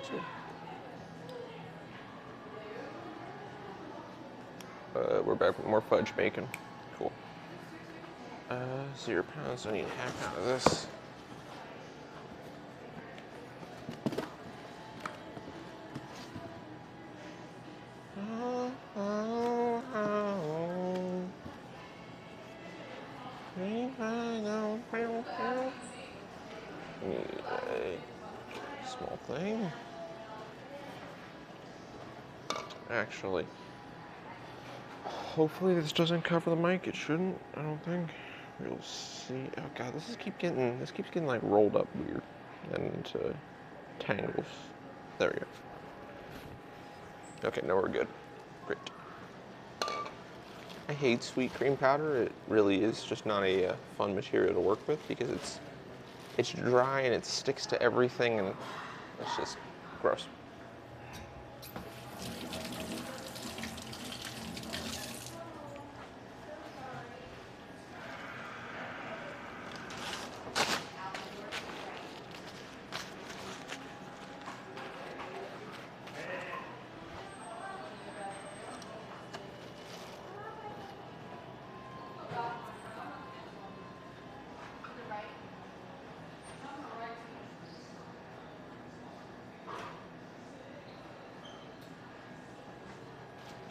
sweet. We're back with more fudge bacon. Cool. 0 pounds, so I need a half pound of this. Need a small thing. Actually, hopefully this doesn't cover the mic. It shouldn't, I don't think. We'll see. Oh god, this keeps getting like rolled up weird and into tangles. There we go. Okay, now we're good. Great. I hate sweet cream powder. It really is just not a fun material to work with because it's dry and it sticks to everything and it's just gross.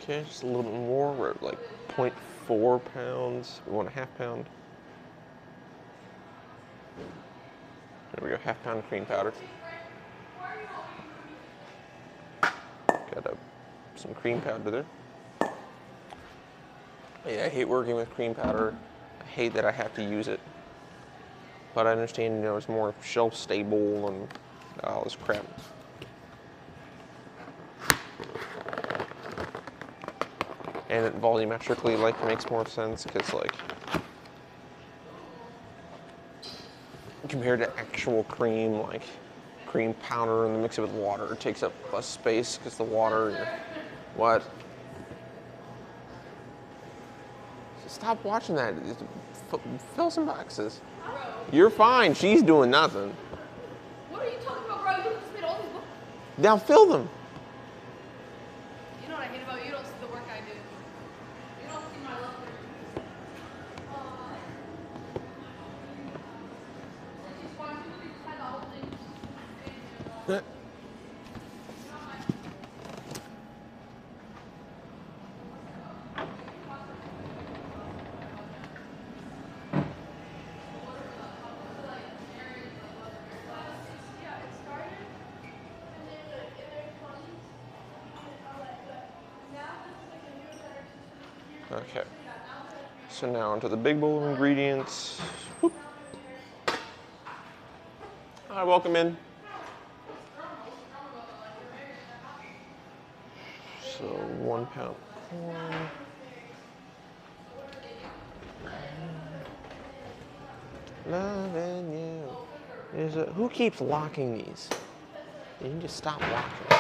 Okay, just a little bit more. We're at like 0.4 pounds. We want a half pound. There we go, half pound of cream powder. Got some cream powder there. Yeah, I hate working with cream powder. I hate that I have to use it. But I understand, you know, it's more shelf stable and all this crap. And it volumetrically, like, makes more sense because, like, compared to actual cream, like cream powder and then mix it with water, it takes up less space because the water, what? Stop watching that. Fill some boxes. You're fine. She's doing nothing. What are you talking about, bro? You just made all these books. Now fill them. You know what I hate about you? You don't see the work I do. You don't see my love for you. Okay. So now onto the big bowl of ingredients. Whoop. Hi, welcome in. So 1 pound corn. Loving you. Who keeps locking these? You can just stop locking.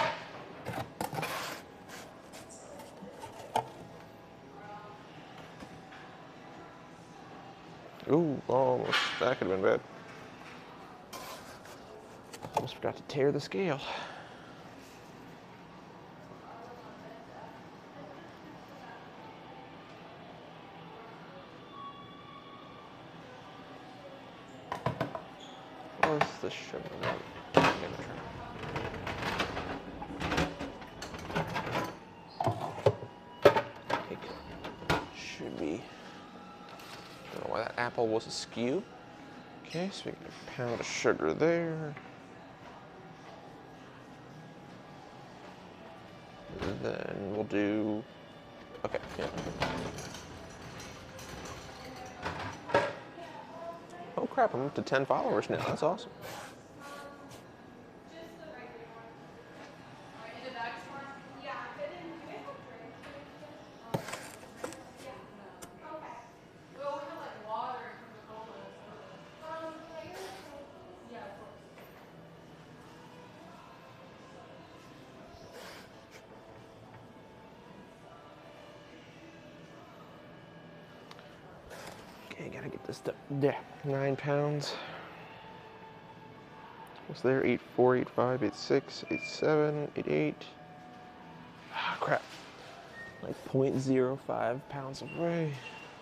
Ooh, almost. That could have been bad. Almost forgot to tear the scale. Where's the sugar? I'm gonna try. Should be. I don't know why that apple was askew. Okay, so we get a pound of sugar there. And then we'll do. Okay, yeah. Oh crap, I'm up to 10 followers now. That's awesome. Okay, gotta get this done. Yeah, 9 pounds. What's there? 84, 85, 86, 87, 88. Ah, crap. Like 0.05 pounds of whey.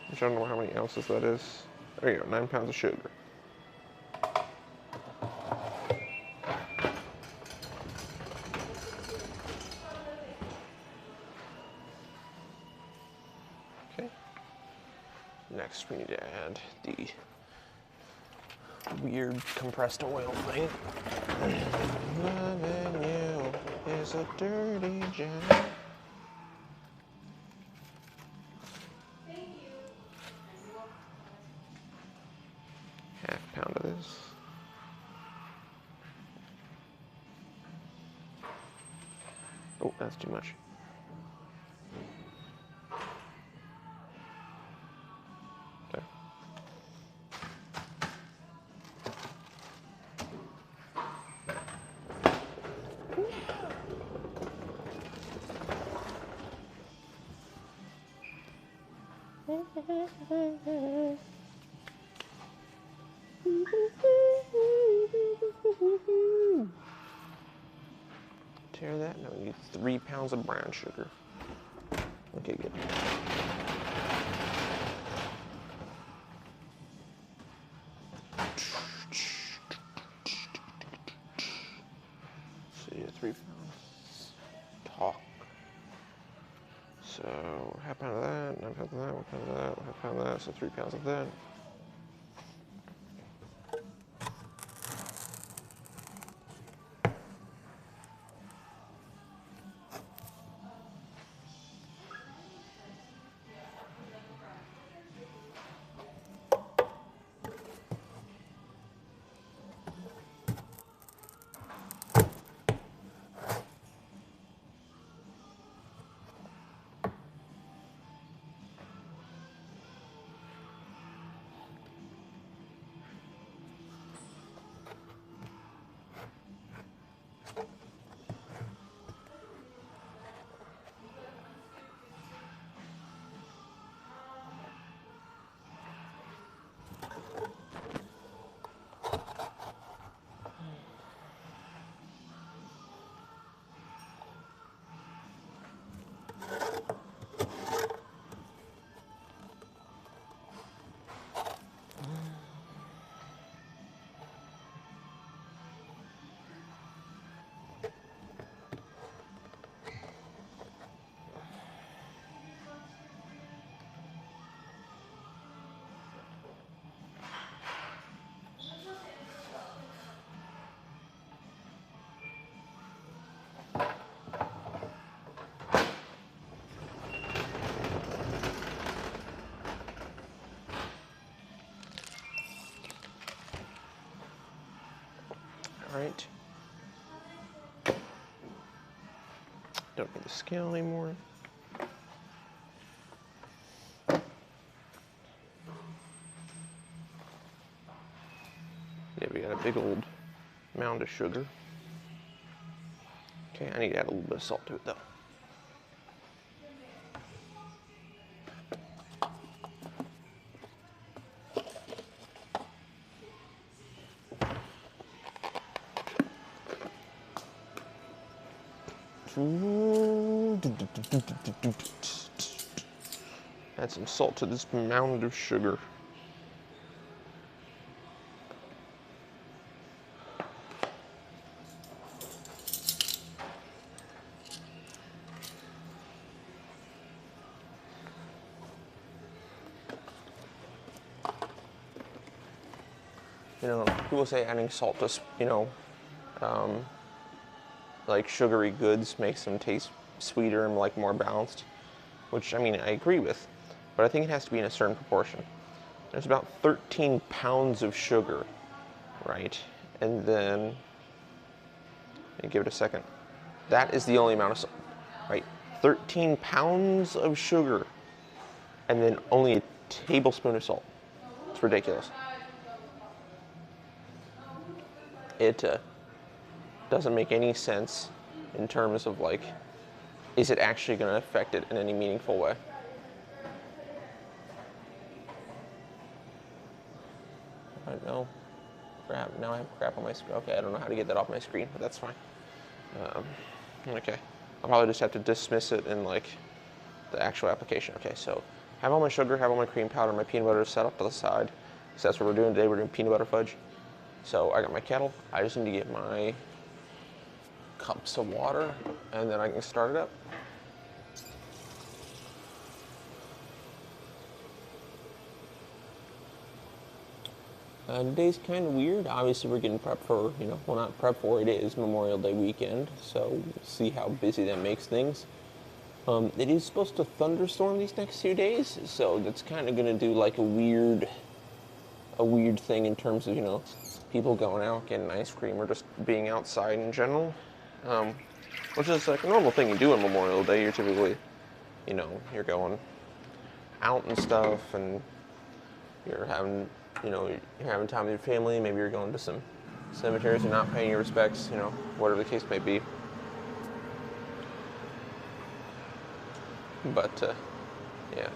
Which I don't know how many ounces that is. There you go, 9 pounds of sugar. Okay. Next, we need to add the weird compressed oil thing. Loving you is a dirty job. Half pound of this. Oh, that's too much. Okay. Tear that. Now we need 3 pounds of brown sugar. Okay, good. So yeah, 3 pounds. Talk. So half pound of that, 9 pounds of that, 1 pound of that, half pound of that, so 3 pounds of that. All right. Don't need the scale anymore. Yeah, we got a big old mound of sugar. Okay, I need to add a little bit of salt to it though. Add some salt to this mound of sugar. You know, people say adding salt to, like sugary goods makes them taste sweeter and like more balanced, which I mean I agree with, but I think it has to be in a certain proportion. There's about 13 pounds of sugar, right? And then, let me give it a second. That is the only amount of salt, right? 13 pounds of sugar, and then only a tablespoon of salt. It's ridiculous. It doesn't make any sense in terms of like, is it actually going to affect it in any meaningful way? I don't know. crap. Now I have crap on my screen. Okay, I don't know how to get that off my screen, but that's fine. Okay. I'll probably just have to dismiss it in like the actual application. Okay, so have all my sugar, have all my cream powder, my peanut butter set up to the side. So that's what we're doing today. We're doing peanut butter fudge. So I got my kettle. I just need to get my cups of water, and then I can start it up. Today's kind of weird. Obviously, we're getting prepped for, well, not prepped for, it is Memorial Day weekend, so we'll see how busy that makes things. It is supposed to thunderstorm these next 2 days, so that's kind of going to do like a weird thing in terms of, people going out, getting ice cream, or just being outside in general. Which is like a normal thing you do on Memorial Day. You're typically, you're going out and stuff, and you're having time with your family. Maybe you're going to some cemeteries, you're not paying your respects, whatever the case may be. But, yeah.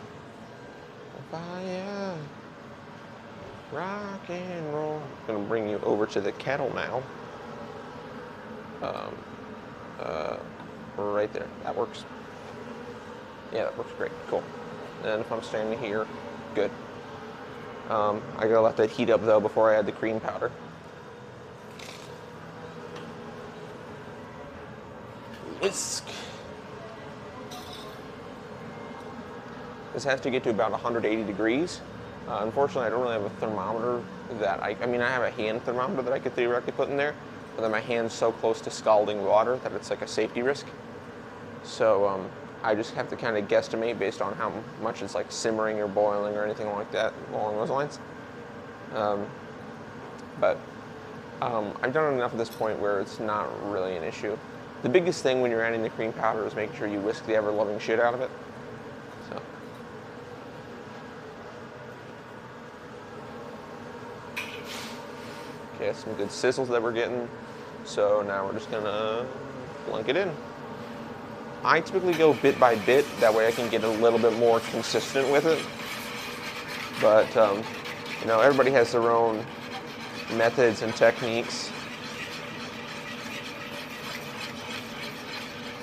Fire, rock and roll. I'm gonna bring you over to the kettle now. Right there. That works. Yeah, that works great. Cool. And if I'm standing here, good. I gotta let that heat up though before I add the cream powder. Whisk. This has to get to about 180 degrees. Unfortunately, I don't really have a thermometer that I have a hand thermometer that I could theoretically put in there, but then my hand's so close to scalding water that it's like a safety risk. So I just have to kind of guesstimate based on how much it's like simmering or boiling or anything like that along those lines. But I've done enough at this point where it's not really an issue. The biggest thing when you're adding the cream powder is making sure you whisk the ever-loving shit out of it. So. Okay, some good sizzles that we're getting. So now we're just gonna plunk it in. I typically go bit by bit, that way I can get a little bit more consistent with it. But, everybody has their own methods and techniques.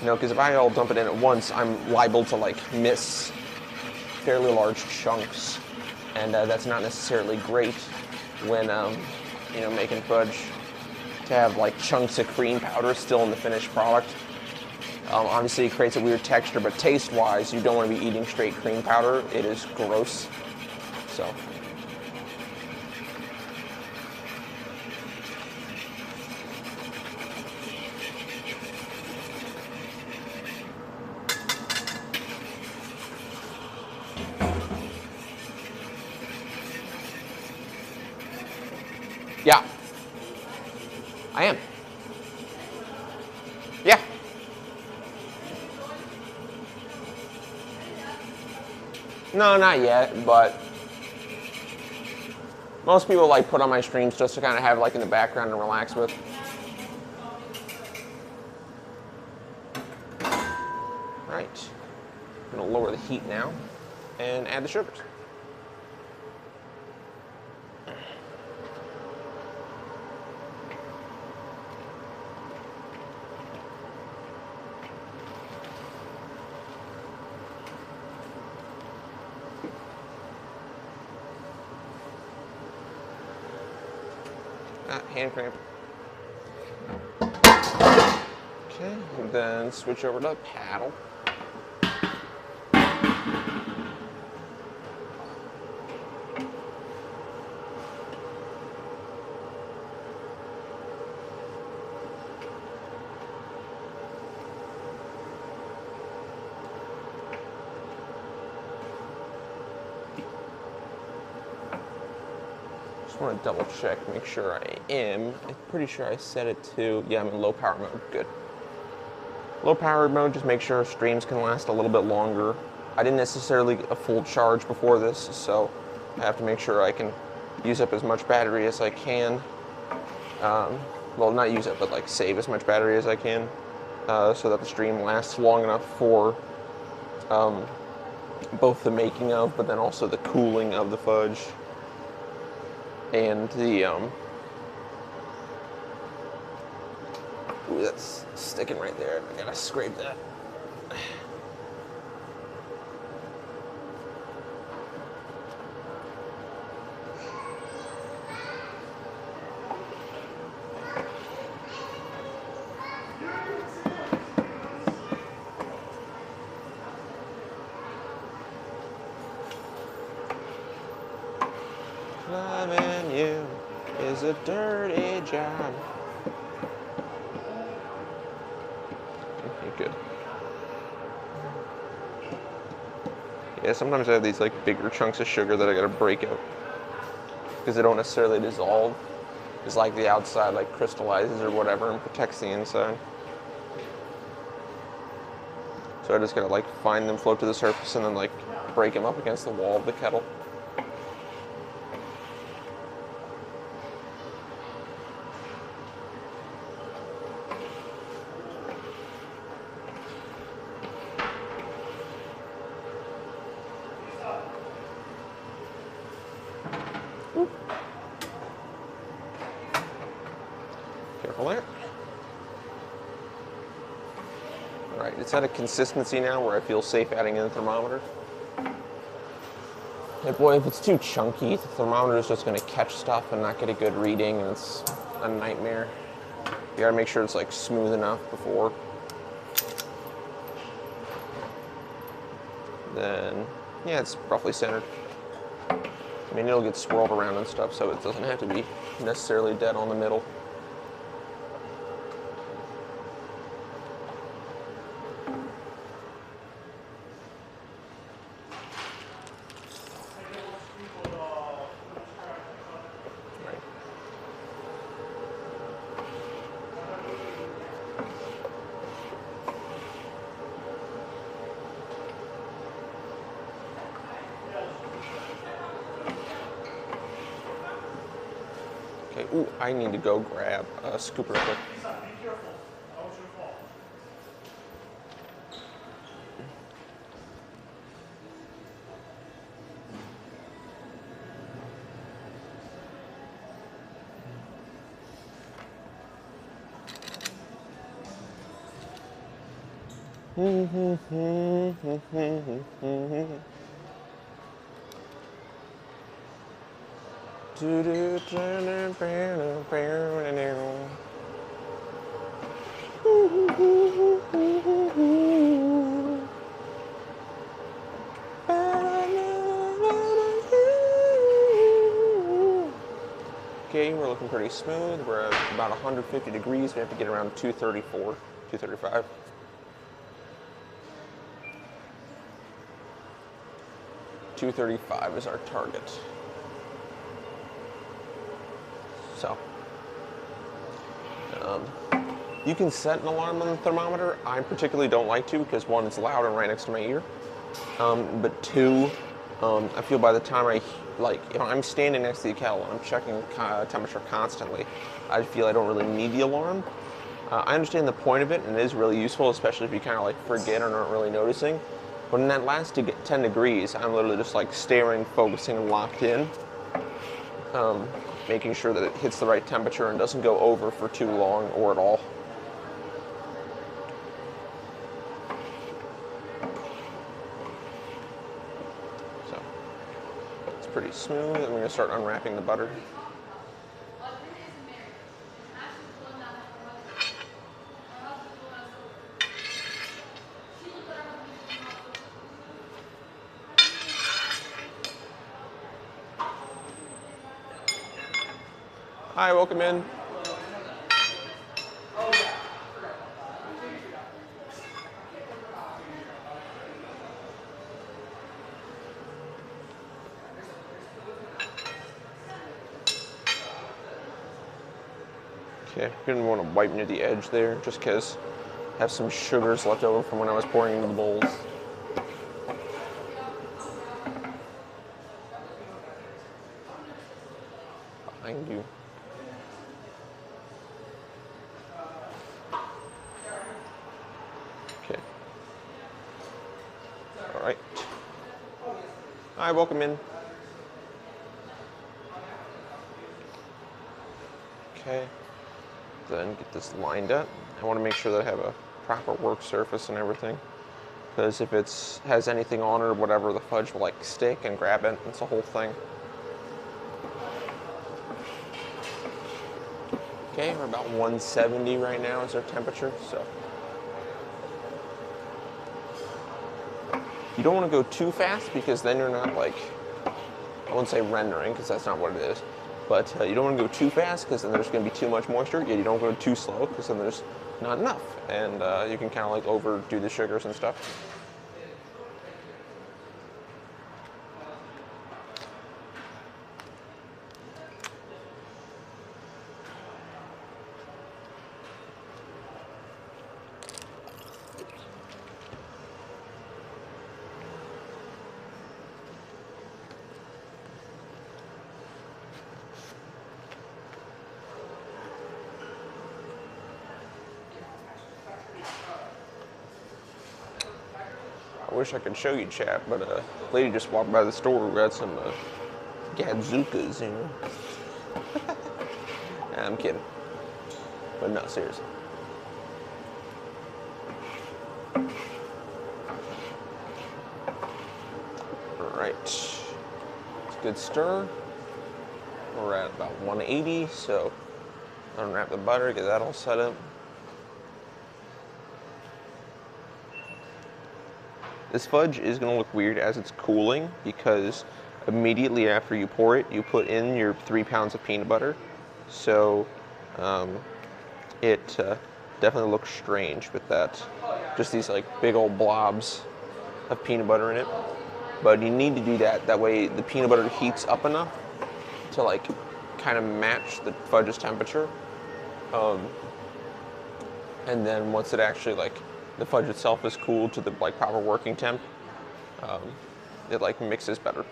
Because if I all dump it in at once, I'm liable to miss fairly large chunks. And that's not necessarily great when, making fudge, to have chunks of cream powder still in the finished product. Obviously it creates a weird texture, but taste-wise, you don't want to be eating straight cream powder. It is gross. So. Yeah. I am. Yeah. No, not yet, but most people put on my streams just to kind of have in the background and relax with. Right. I'm gonna lower the heat now and add the sugars. Hand cramp. Okay, and then switch over to paddle. I want to double check, make sure I am. I'm pretty sure I set it to, yeah, I'm in low power mode, good. Low power mode, just make sure streams can last a little bit longer. I didn't necessarily get a full charge before this, so I have to make sure I can use up as much battery as I can. Well, not use up, but save as much battery as I can, so that the stream lasts long enough for both the making of, but then also the cooling of the fudge. And the Ooh, that's sticking right there. I gotta scrape that. Loving you is a dirty job. Okay, good. Yeah, sometimes I have these like bigger chunks of sugar that I gotta break out because they don't necessarily dissolve. It's like the outside like crystallizes or whatever and protects the inside. So I just gotta like find them, float to the surface, and then like break them up against the wall of the kettle. Careful there. Alright, it's at a consistency now where I feel safe adding in the thermometer. And boy, if it's too chunky, the thermometer is just going to catch stuff and not get a good reading, and it's a nightmare. You gotta make sure it's like smooth enough before. Then, yeah, it's roughly centered. I mean, it'll get swirled around and stuff, so it doesn't have to be necessarily dead on the middle. Okay, ooh, I need to go grab a scooper real quick. Okay, we're looking pretty smooth. We're at about 150 degrees. We have to get around 234, 235. .235 is our target. So, you can set an alarm on the thermometer. I particularly don't like to because one, it's loud and right next to my ear. But two, I feel by the time if I'm standing next to the kettle and I'm checking temperature constantly, I feel I don't really need the alarm. I understand the point of it, and it is really useful, especially if you kind of like forget or aren't really noticing. But in that last 10 degrees, I'm literally just like staring, focusing, locked in, making sure that it hits the right temperature and doesn't go over for too long or at all. So it's pretty smooth, and we're going to start unwrapping the butter. Hi, welcome in. Okay, you're gonna want to wipe near the edge there, just because I have some sugars left over from when I was pouring into the bowls. Behind you. Okay. All right. Hi, welcome in. Okay. Then get this lined up. I want to make sure that I have a proper work surface and everything. Because if it has anything on it or whatever, the fudge will like stick and grab it. It's a whole thing. Okay, we're about 170 right now is our temperature, so. You don't want to go too fast because then you're not like, I won't say rendering because that's not what it is, but you don't want to go too fast because then there's going to be too much moisture, yet you don't go too slow because then there's not enough, and you can kind of like overdo the sugars and stuff. I wish I could show you, chat, but a lady just walked by the store who had some gadzookas, you know. I'm kidding, but no, seriously. All right, it's a good stir. We're at about 180, so unwrap the butter, get that all set up. This fudge is going to look weird as it's cooling because immediately after you pour it, you put in your 3 pounds of peanut butter. So it definitely looks strange with that. Just these like big old blobs of peanut butter in it. But you need to do that. That way the peanut butter heats up enough to like kind of match the fudge's temperature. And then once it actually like the fudge itself is cooled to the like proper working temp, it like mixes better.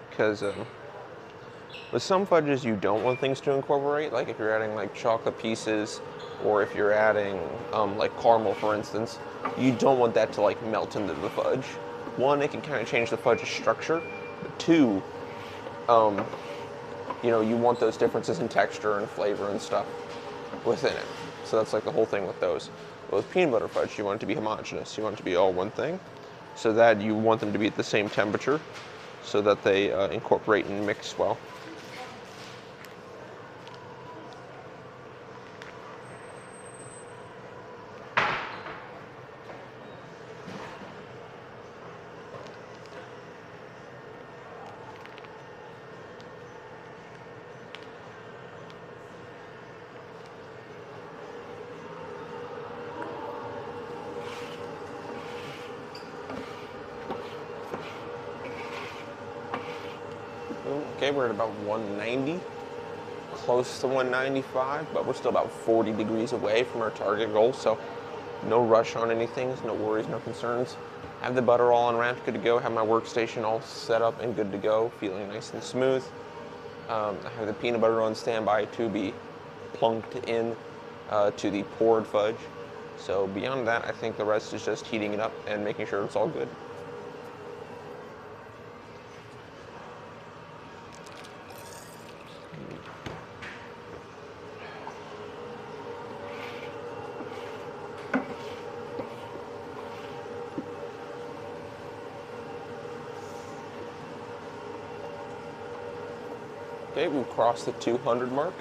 Because with some fudges you don't want things to incorporate, like if you're adding like chocolate pieces or if you're adding like caramel, for instance, you don't want that to like melt into the fudge. One, it can kind of change the fudge's structure. But two, you know, you want those differences in texture and flavor and stuff within it. So that's like the whole thing with those. But with peanut butter fudge, you want it to be homogeneous. You want it to be all one thing. So that you want them to be at the same temperature so that they incorporate and mix well. Okay, we're at about 190, close to 195, but we're still about 40 degrees away from our target goal, so no rush on anything, no worries, no concerns. Have the butter all unwrapped, good to go. Have my workstation all set up and good to go, feeling nice and smooth. I have the peanut butter on standby to be plunked in to the poured fudge. So beyond that, I think the rest is just heating it up and making sure it's all good. Okay, we've crossed the 200 mark.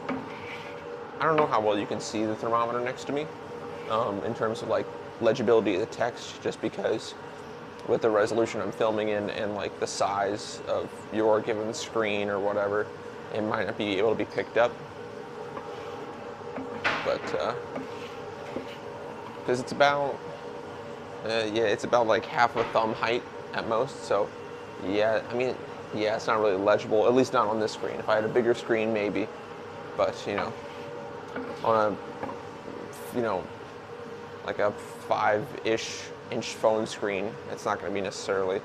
I don't know how well you can see the thermometer next to me in terms of like legibility of the text, just because with the resolution I'm filming in and like the size of your given screen or whatever, it might not be able to be picked up. But because it's about yeah, it's about like half a thumb height at most. So yeah, I mean, yeah, it's not really legible, at least not on this screen. If I had a bigger screen, maybe, but you know, on a, you know, like a 5-ish inch phone screen, it's not going to be necessarily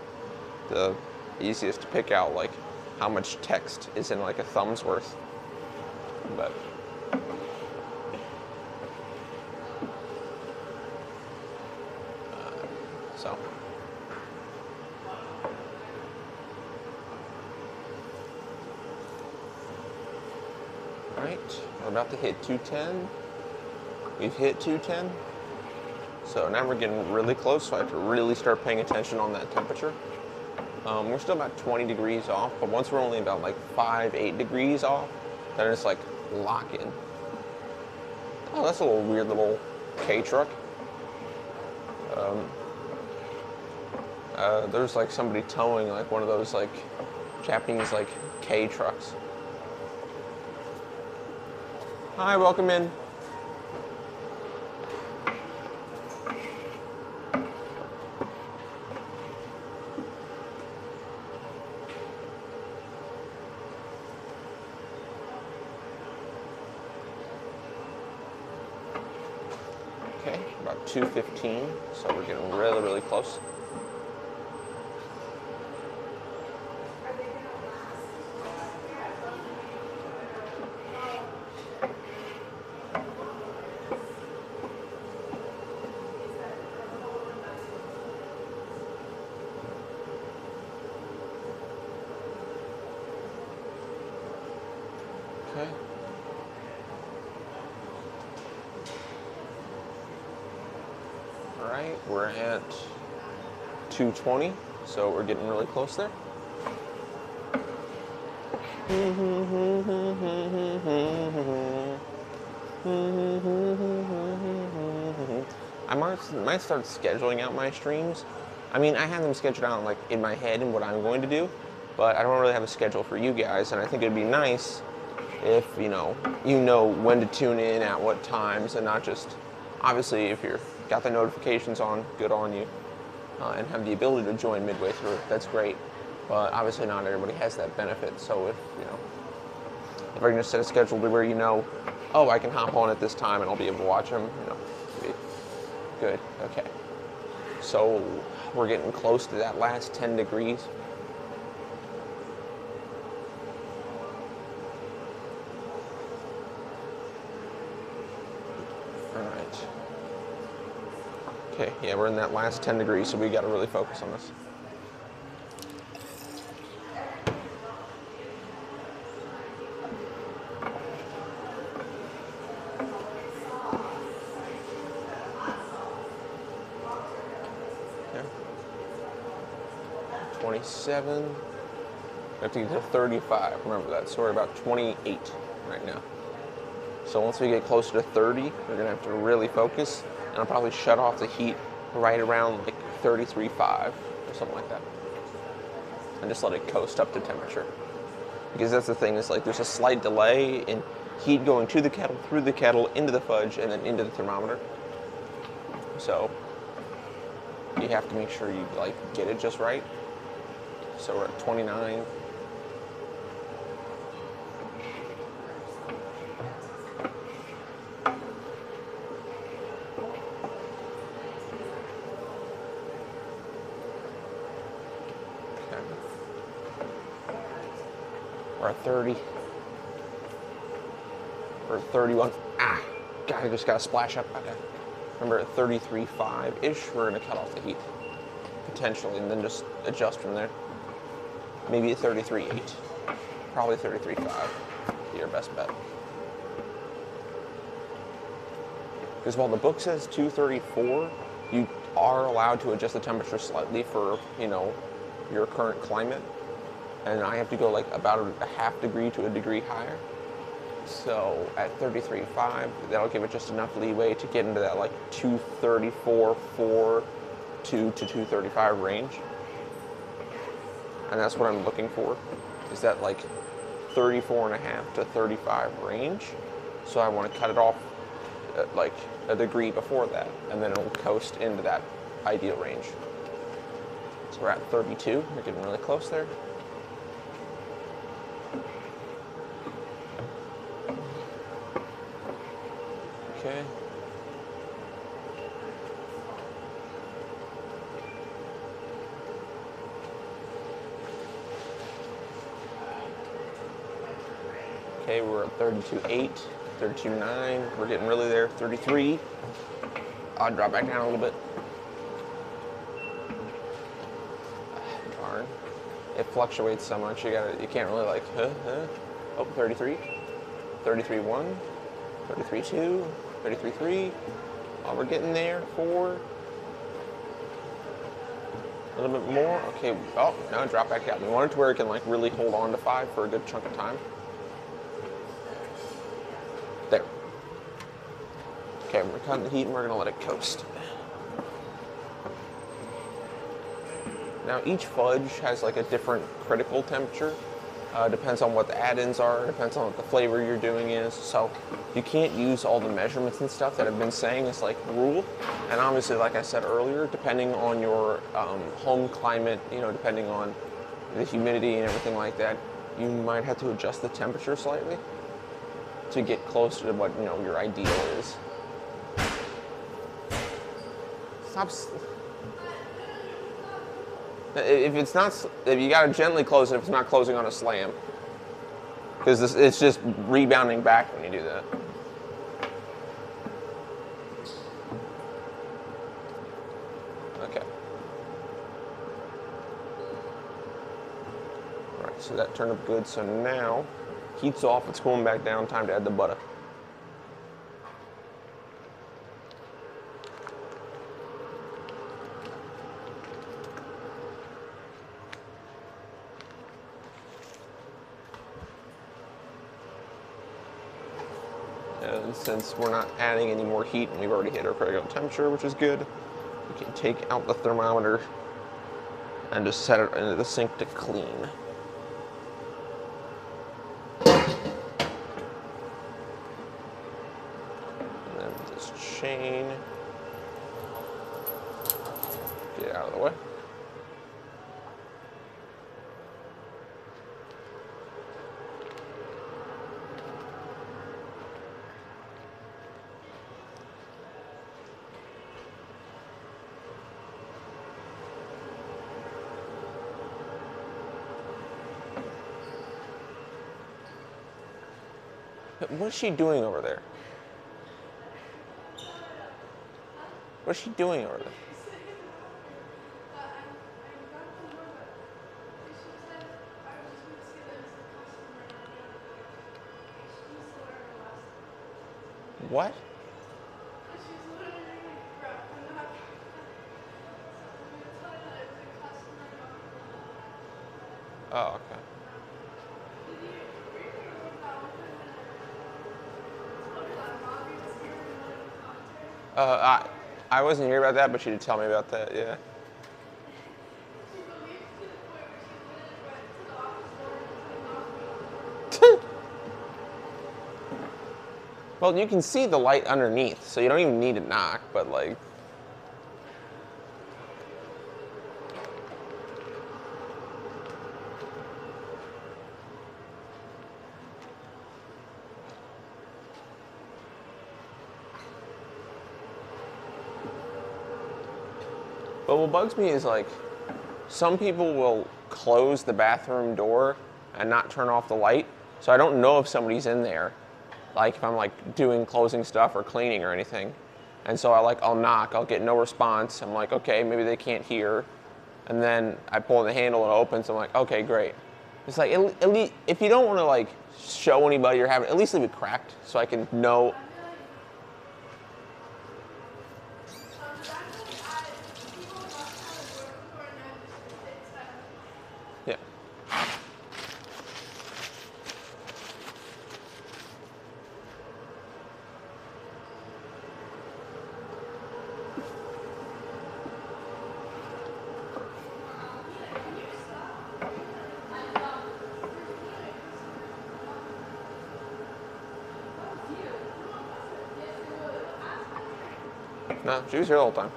the easiest to pick out like how much text is in like a thumb's worth. But So. All right, we're about to hit 210. We've hit 210. So now we're getting really close, so I have to really start paying attention on that temperature. We're still about 20 degrees off, but once we're only about like 8 degrees off, then it's like lock in. Oh, that's a little weird little K truck. There's like somebody towing like one of those like Japanese like K trucks. Hi, welcome in. Okay, about 215, so we're getting really, really close. Okay. All right, we're at 220, so we're getting really close there. I might start scheduling out my streams. I mean, I have them scheduled out like in my head and what I'm going to do, but I don't really have a schedule for you guys, and I think it'd be nice if you know when to tune in at what times, and not just obviously if you're got the notifications on, good on you, and have the ability to join midway through, that's great. But obviously not everybody has that benefit. So if if I can just set a schedule to where oh, I can hop on at this time and I'll be able to watch them, be good. Okay. So we're getting close to that last 10 degrees. All right. Okay, yeah, we're in that last 10 degrees, so we got to really focus on this. Yeah. 27. We have to get to 35. Remember that. So we're about 28 right now. So once we get closer to 30, we're gonna have to really focus, and I'll probably shut off the heat right around like 33.5 or something like that, and just let it coast up to temperature. Because that's the thing, is like there's a slight delay in heat going to the kettle, through the kettle, into the fudge, and then into the thermometer. So you have to make sure you like get it just right. So we're at 29. We're at 30. We're at 31. Ah, God, I just got a splash up. Okay. Remember at 33.5-ish, we're gonna cut off the heat. Potentially, and then just adjust from there. Maybe at 33.8. Probably 33.5. Be your best bet. Because while the book says 234, you are allowed to adjust the temperature slightly for, your current climate. And I have to go like about a half degree to a degree higher. So at 33.5, that'll give it just enough leeway to get into that like 234.4 to 235 range. And that's what I'm looking for, is that like 34.5 to 35 range. So I want to cut it off at like a degree before that, and then it'll coast into that ideal range. So we're at 32, we're getting really close there. Okay. Okay, we're at 32.8, 32.9. We're getting really there. 33. I'll drop back down a little bit. it fluctuates so much. You can't really like, Oh, 33, 33.1, 33.2, 33.3. Oh, we're getting there. 4. A little bit more. Okay. Oh, now it dropped back down. We want it to where it can like really hold on to 5 for a good chunk of time. There. Okay, we're cutting the heat and we're gonna let it coast. Now each fudge has like a different critical temperature. Depends on what the add-ins are, depends on what the flavor you're doing is. So you can't use all the measurements and stuff that I've been saying as like rule. And obviously, like I said earlier, depending on your home climate, depending on the humidity and everything like that, you might have to adjust the temperature slightly to get closer to what your ideal is. Stop. If you gotta gently close it if it's not closing on a slam, because it's just rebounding back when you do that. Okay. All right, so that turned up good. So now, heat's off. It's cooling back down. Time to add the butter. And since we're not adding any more heat and we've already hit our critical temperature, which is good, we can take out the thermometer and just set it into the sink to clean. And then this chain, get out of the way. What's she doing over there? What's she doing over there? What? Oh, okay. I wasn't here about that, but she did tell me about that, yeah. Well, you can see the light underneath, so you don't even need to knock, but like... But what bugs me is like, some people will close the bathroom door and not turn off the light. So I don't know if somebody's in there, like if I'm like doing closing stuff or cleaning or anything. And so I'll knock, I'll get no response. I'm like, okay, maybe they can't hear. And then I pull the handle and it opens. I'm like, okay, great. It's like, at least, if you don't want to like show anybody you're having, at least leave it cracked so I can know. Yeah. No, she was here the whole time.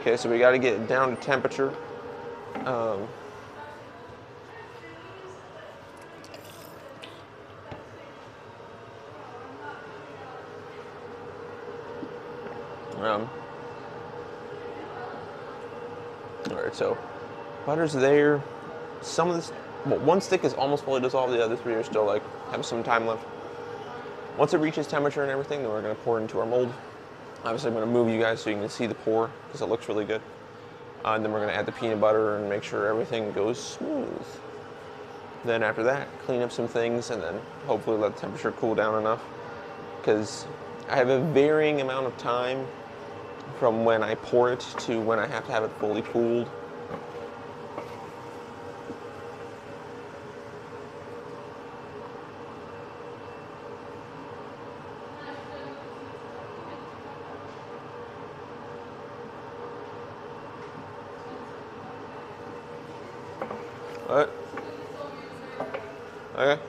Okay, so we got to get it down to temperature. All right, so butter's there. Some of this, well, one stick is almost fully dissolved. The other 3 are still like have some time left. Once it reaches temperature and everything, then we're going to pour it into our mold. Obviously, I'm going to move you guys so you can see the pour because it looks really good. And then we're going to add the peanut butter and make sure everything goes smooth. Then after that, clean up some things and then hopefully let the temperature cool down enough. Because I have a varying amount of time from when I pour it to when I have to have it fully cooled. What? Okay.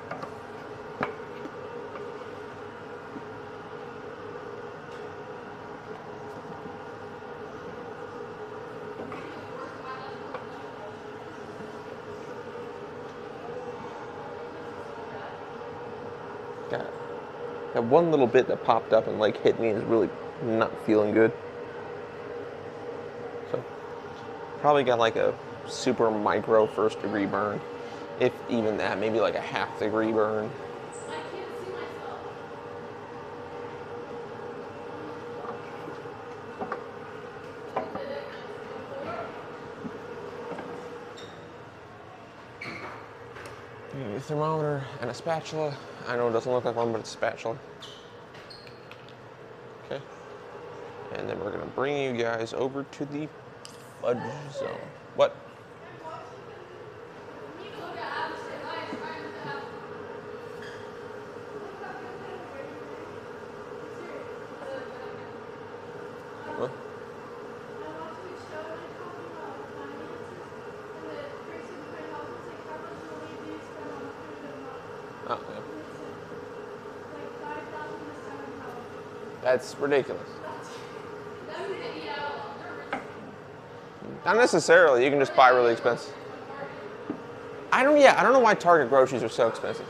That one little bit that popped up and like hit me is really not feeling good. So probably got like a super micro 1st degree burn, if even that, maybe like a 1/2 degree burn. I can't see myself. A thermometer and a spatula. I know it doesn't look like one, but it's a spatula. Okay. And then we're gonna bring you guys over to the fudge zone. What? What? Oh, yeah. That's ridiculous. Not necessarily. You can just buy really expensive. I don't know why Target groceries are so expensive.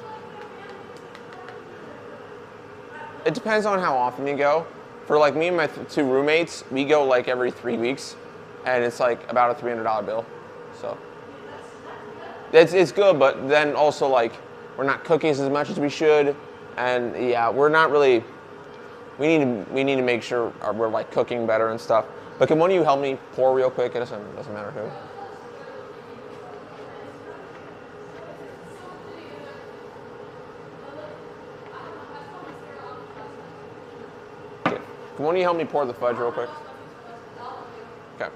It depends on how often you go. For like me and my 2 roommates, we go like every 3 weeks, and it's like about a $300 bill. So it's good, but then also like we're not cooking as much as we should, and yeah, we're not really. We need to make sure we're like cooking better and stuff. But can one of you help me pour real quick? It doesn't matter who. Okay. Can one of you help me pour the fudge real quick? Okay.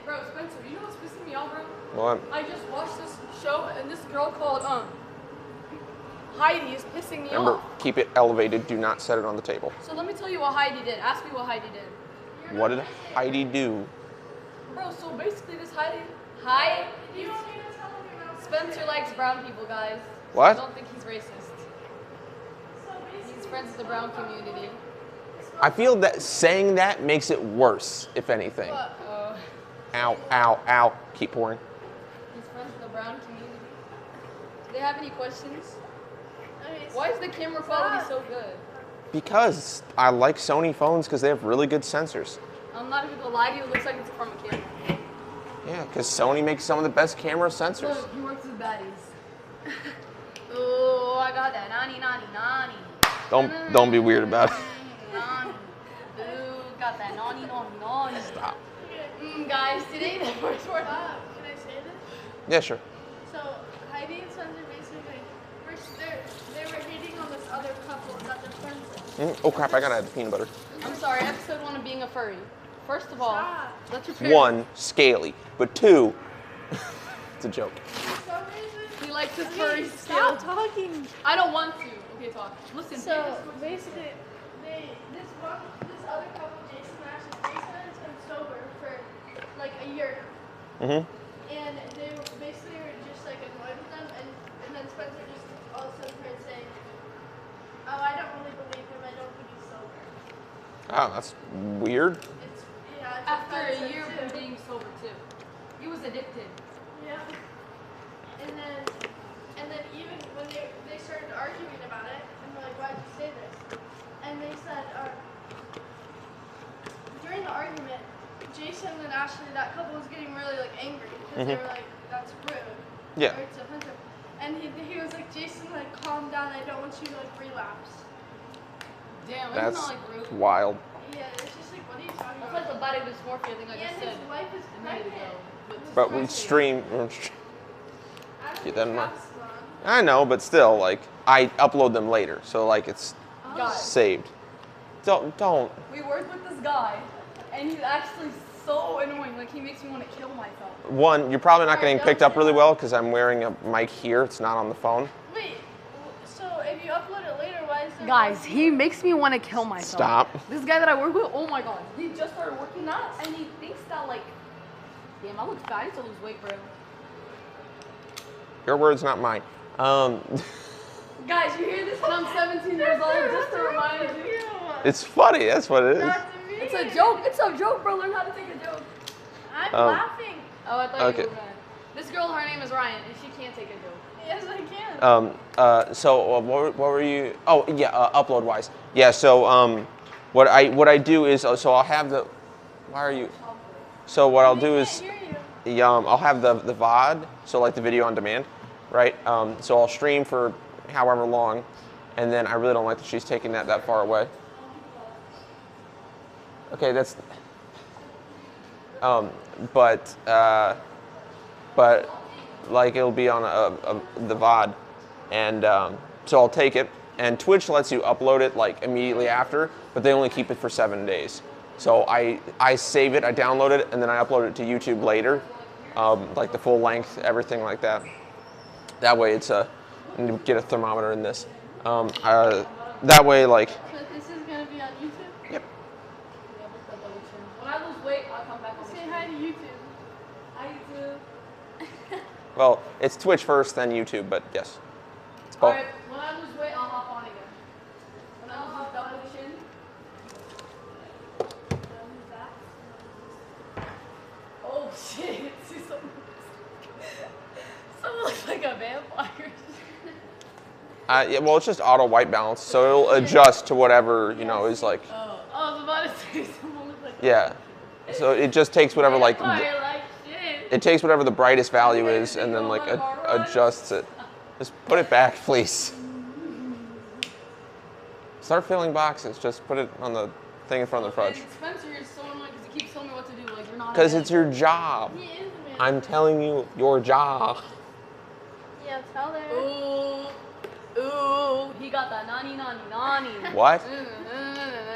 Bro, Spencer, you know what's pissing me off, bro? Well, I just watched this show and this girl called Heidi is pissing me remember, off. keep it elevated. Do not set it on the table. So let me tell you what Heidi did. Ask me what Heidi did. What did Heidi do? Bro, so basically this Heidi, Spencer likes brown people, guys. What? I don't think he's racist. He's friends with the brown community. I feel that saying that makes it worse, if anything. But, Ow, ow, ow. Keep pouring. he's friends with the brown community. Do they have any questions? Why is the camera quality so good? Because I like Sony phones because they have really good sensors. I'm not even gonna lie to you, it looks like it's from a camera. Yeah, because Sony makes some of the best camera sensors. Look, he works with baddies. Oh, I got that nani. Don't be weird about it. Nani. Ooh, got that nani. Stop. Guys, today the first word. Can I say this? Yeah, sure. So Heidi and Spencer basically first they were hating on this other couple that they're friends with. Oh crap! I gotta add the peanut butter. I'm sorry, episode 1 of being a furry. First of all, Stop. let's repair. 1, scaly, but 2, it's a joke. For some reason, He likes his furry stop still. talking. I don't want to. Okay, talk. Listen. So basically, this other couple, Jason has been sober for like a year now. Mhm. And they basically were just like annoyed with them, and then Spencer just all of a sudden started saying, "Oh, I don't really believe him. I don't think he's sober." Oh, that's weird. It's After a offensive, year of too. him being sober too, he was addicted. Yeah. And then even when they started arguing about it, and we're like, "Why'd you say this?" And they said, during the argument, Jason and Ashley, that couple was getting really like angry because they were like, "That's rude." Yeah. Or it's offensive. And he was like, "Jason, like, calm down. I don't want you to like relapse." Damn, That's isn't that like rude? wild. Yeah, it's just like, what are you talking That's about? like the body dysmorphia thing I Yeah, just and said. his wife is A minute pregnant. ago. But we stream. I don't Keep that in think mind. that's wrong. I know, but still, like, I upload them later, so like it's Guys, saved. Don't. we work with this guy, and he's actually so annoying. Like, he makes me want to kill myself. One, you're probably not Alright, getting picked up really well because I'm wearing a mic here. It's not on the phone. Wait, so if you upload it later, why is there Guys, he makes me want to kill myself. Stop. This guy that I work with, oh my god, he just started working that, and he thinks that like, damn, I look fat. I need to lose weight, bro. Your words, not mine. Guys, you hear this? And I'm 17 years old, just to remind you. It's funny. That's what it is. Not to me. It's a joke. It's a joke, bro. Learn how to take a joke. I'm laughing. Oh, I thought Okay. you were mad. This girl, her name is Ryan, and she can't take a joke. Yes, I can. So what were you? Oh yeah, upload wise. Yeah. So what I do is so I'll have the. Why are you? So what I'll do is I'll have the VOD, so like the video on demand, right? So I'll stream for however long, and then I really don't like that she's taking that far away. Okay, that's. But like it'll be on the VOD, and so I'll take it. And Twitch lets you upload it like immediately after, but they only keep it for 7 days. So I save it, I download it, and then I upload it to YouTube later, like the full length, everything like that. That way it's I need to get a thermometer in this. That way like. So this is gonna be on YouTube? Yep. When I lose weight, I'll come back on Say hi to YouTube. Hi, YouTube. Well, it's Twitch first, then YouTube, but yes, it's both. Alright, when I lose weight, I'll hop on again. When I lose double chin. Oh shit, see someone looks like a vampire. Yeah, well, it's just auto white balance, so it'll adjust to whatever is like. Oh, I was about to say someone looks like Yeah, so it just takes whatever like. vampire, like shit. It takes whatever the brightest value is, and then like adjusts it. Just put it back, please. Start filling boxes. Just put it on the thing in front of the fudge. Spencer is so annoying because he keeps telling me what to do. Like you're not. Because it's your job. He is the man. I'm telling you, your job. Yeah, tell her. Ooh, he got that nani. What?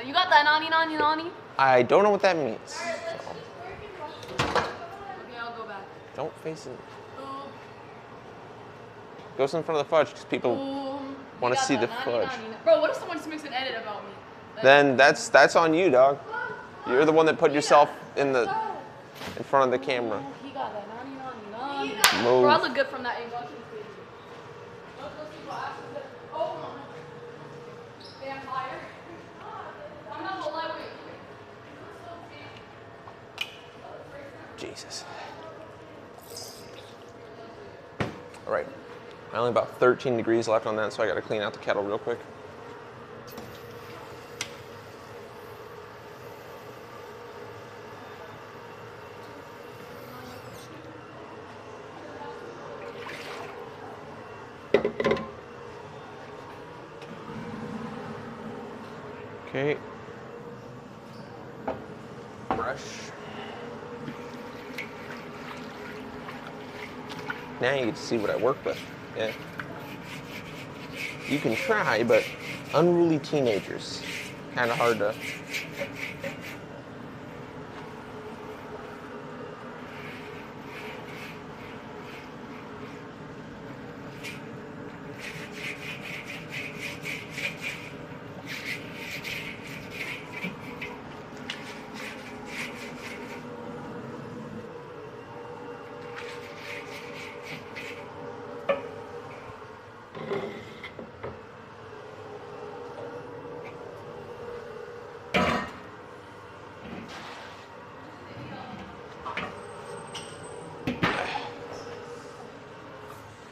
You got that nani? I don't know what that means. Alright, let's just work and watch. Okay, I'll go back. Don't face it. Ooh, Go sit in front of the fudge because people ooh. want He to got see that the fudge. Bro, what if someone just makes an edit about me? Then that's on you, dog. You're the one that put yourself in front of the camera. He got that nani. Move. Bro, I look good from that angle. I can't see it. Those people asking that- Oh, vampire. I'm not gonna lie, wait. Jesus. All right. Only about 13 degrees left on that, so I got to clean out the kettle real quick. Okay. Brush. Now you get to see what I work with. Yeah. You can try, but unruly teenagers, kind of hard to.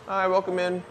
Hi, welcome in.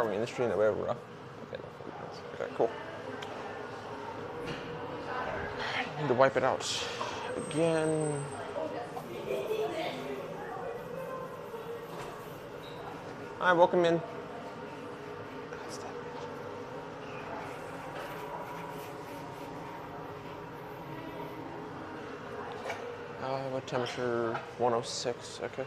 are we in the stream that way over? Okay, okay, cool. Need to wipe it out again. Hi, welcome in. What temperature? 106, okay.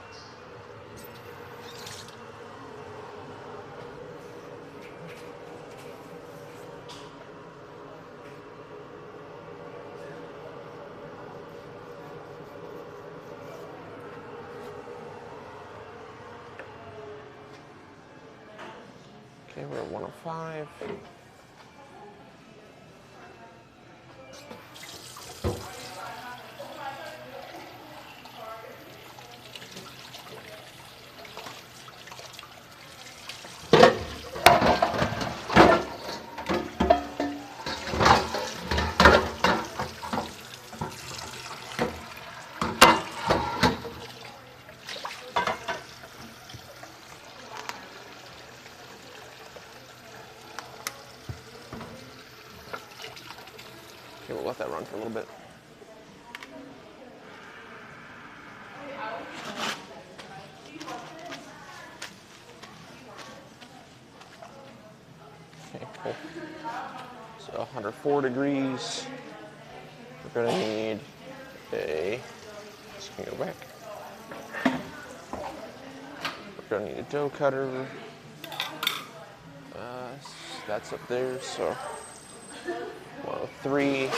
Okay, we're at 105. Okay, we'll let that run for a little bit. Okay, cool. So 104 degrees. We're gonna need a, just gonna go back. We're gonna need a dough cutter. That's up there, so 103.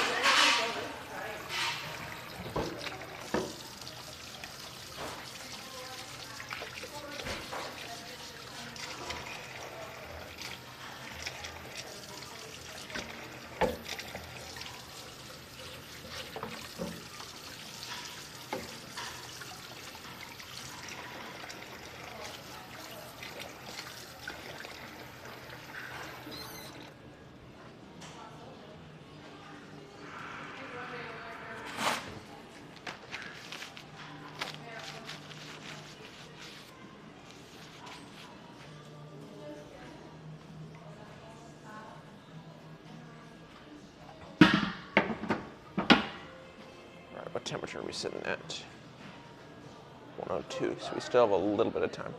What temperature are we sitting at? 102, so we still have a little bit of time.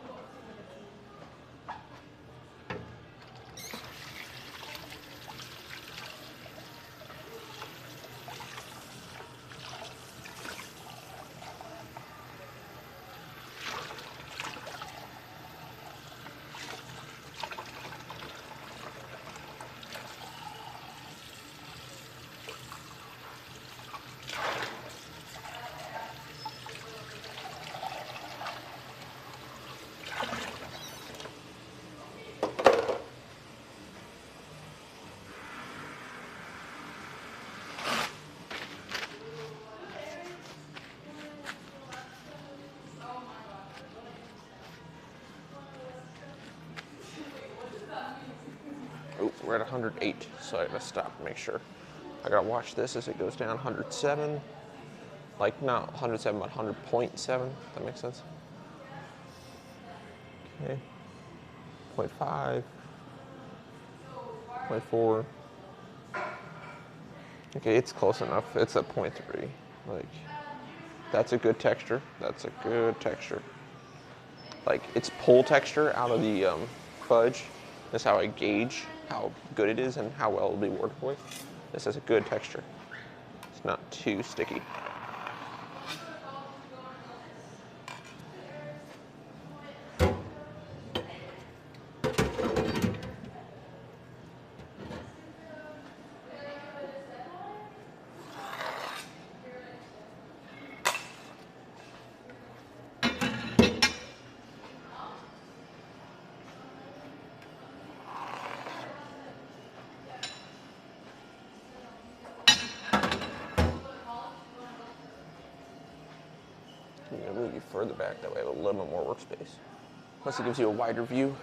Oh, we're at 108, so I gotta stop and make sure. I gotta watch this as it goes down. 107, like not 107, but 100.7. That makes sense. Okay. 0.5, 0.4. Okay, it's close enough. It's at 0.3. Like, that's a good texture. That's a good texture. Like, it's pull texture out of the fudge. That's how I gauge how good it is and how well it'll be worked with. This has a good texture. It's not too sticky. I'm gonna move you further back, that way I have a little bit more workspace. Plus it gives you a wider view.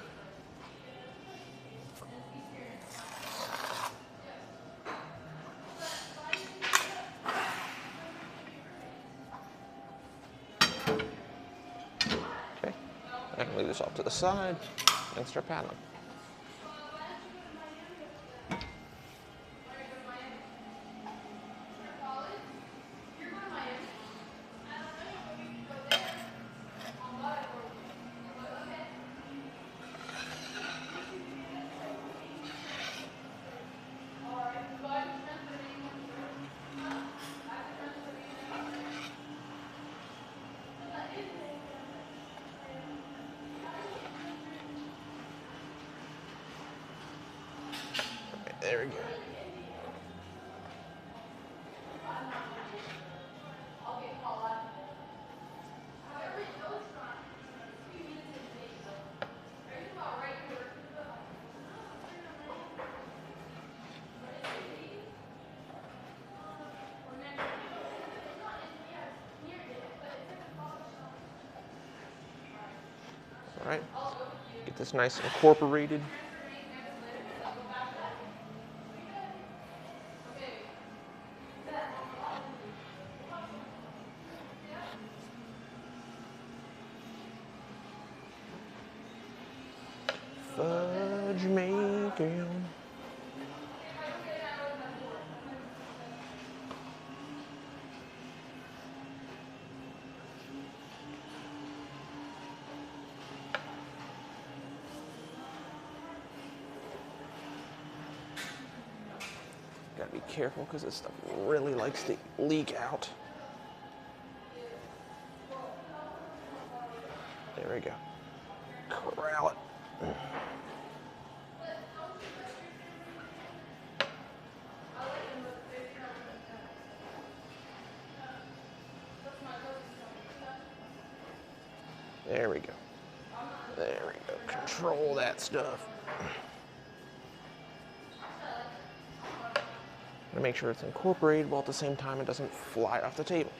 Okay, I can leave this off to the side and start paddling. There we go. All right, get this nice and incorporated. Fudge making. Gotta be careful because this stuff really likes to leak out. There we go. Corral it. There we go. There we go. Control that stuff. And make sure it's incorporated while at the same time it doesn't fly off the table.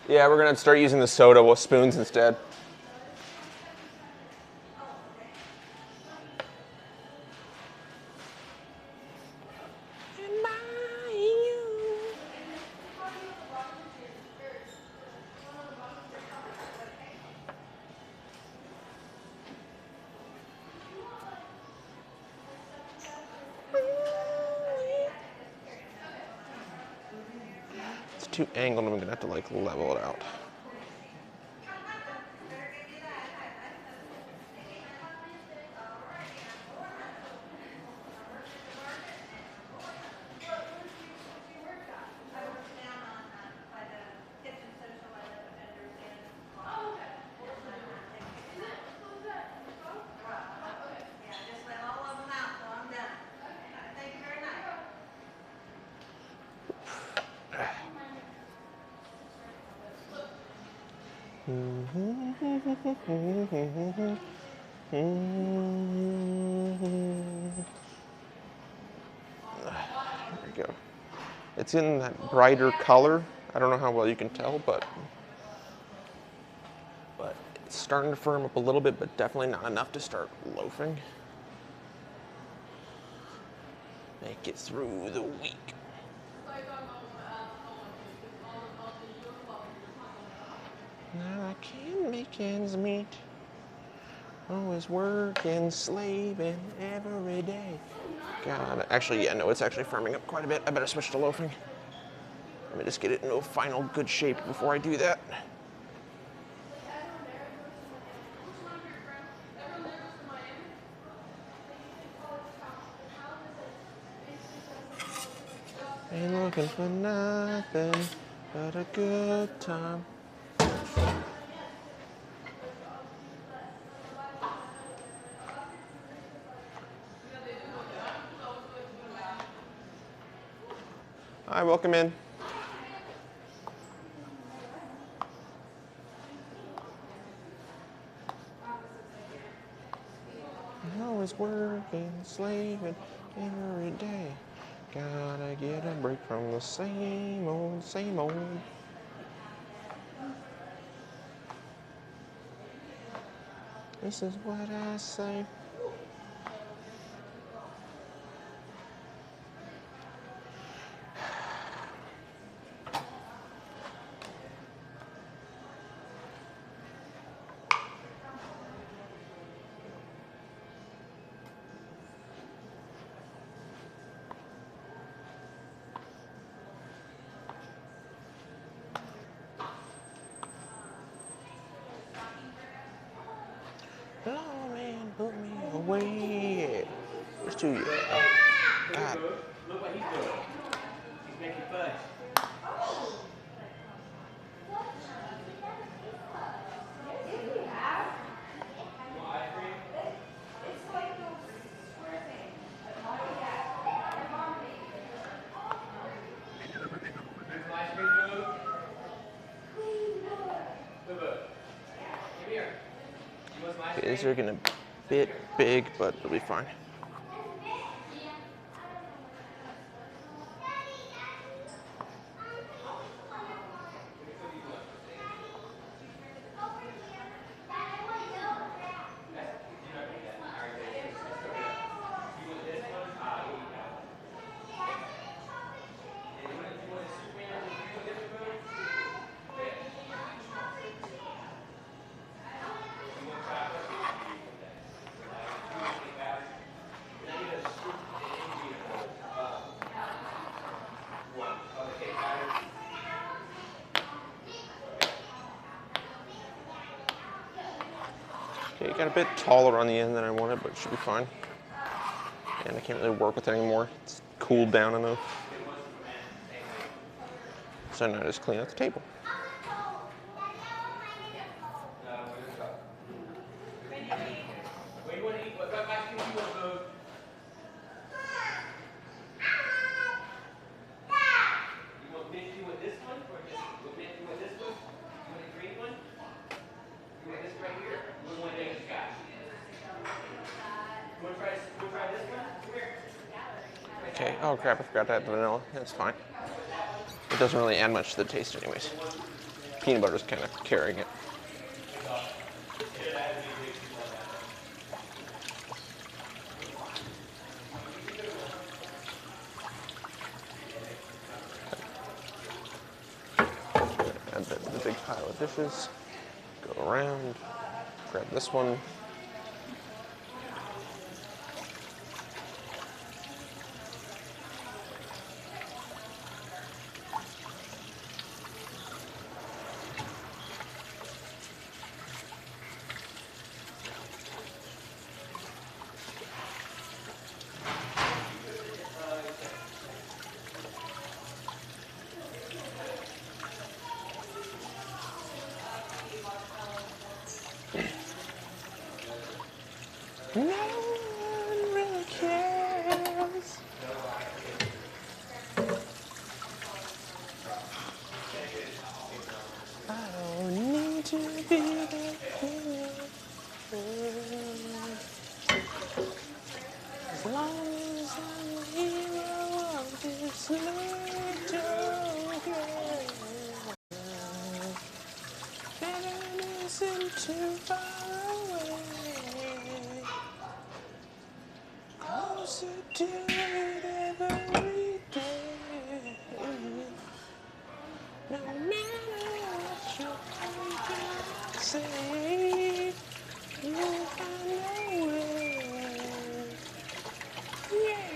Yeah, we're gonna start using the soda with spoons instead. It's too angled, I'm gonna have to like level it out. There we go. It's in that brighter color. I don't know how well you can tell, but it's starting to firm up a little bit, but definitely not enough to start loafing. Make it through the week. Now I can't make ends meet. Always working, slaving every day. God, actually, yeah, no, it's actually firming up quite a bit. I better switch to loafing. Let me just get it into a final good shape before I do that. Ain't looking for nothing but a good time. Hi, welcome in. Always working, slaving every day. Gotta get a break from the same old, same old. This is what I say. Lawman, put me away. There's two. God. Look what he's doing. He's making fudge. These are gonna bit big, but it'll be fine. Okay, it got a bit taller on the end than I wanted, but it should be fine. And I can't really work with it anymore. It's cooled down enough. So now I just clean out the table. Okay, oh crap, I forgot to add the vanilla. That's fine. It doesn't really add much to the taste anyways. Peanut butter's kind of carrying it. Add that to the big pile of dishes. Go around, grab this one. No one really cares. I don't need to be the hero. As long as I'm the hero of this little girl. Heaven isn't too far away. Closer to it every day. No matter what you say, you'll find a way. Yeah.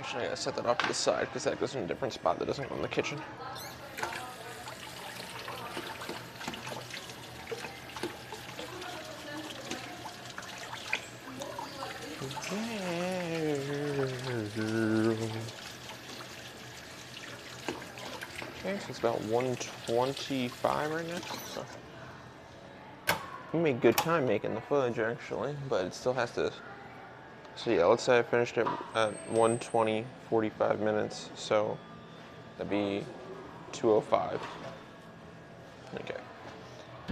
Actually, I gotta set that off to the side because that goes in a different spot that doesn't go in the kitchen. Okay, so it's about 125 right now. So we made good time making the fudge actually, but it still has to. So yeah, let's say I finished at 120, 45 minutes. So that'd be 205. Okay.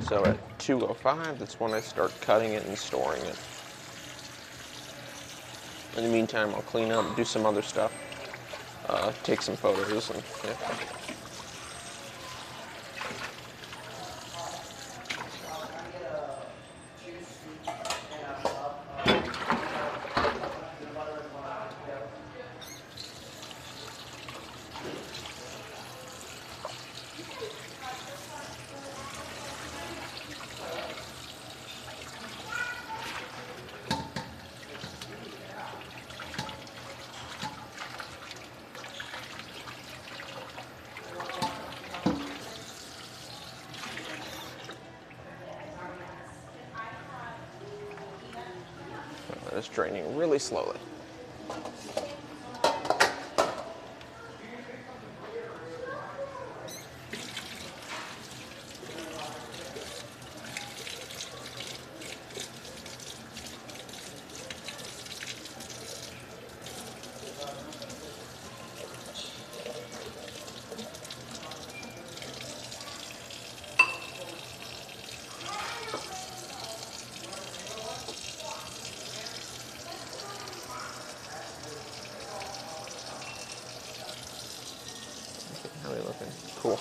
So at 205, that's when I start cutting it and storing it. In the meantime, I'll clean up, do some other stuff, take some photos, and yeah. It's draining really slowly. How are they looking? Cool.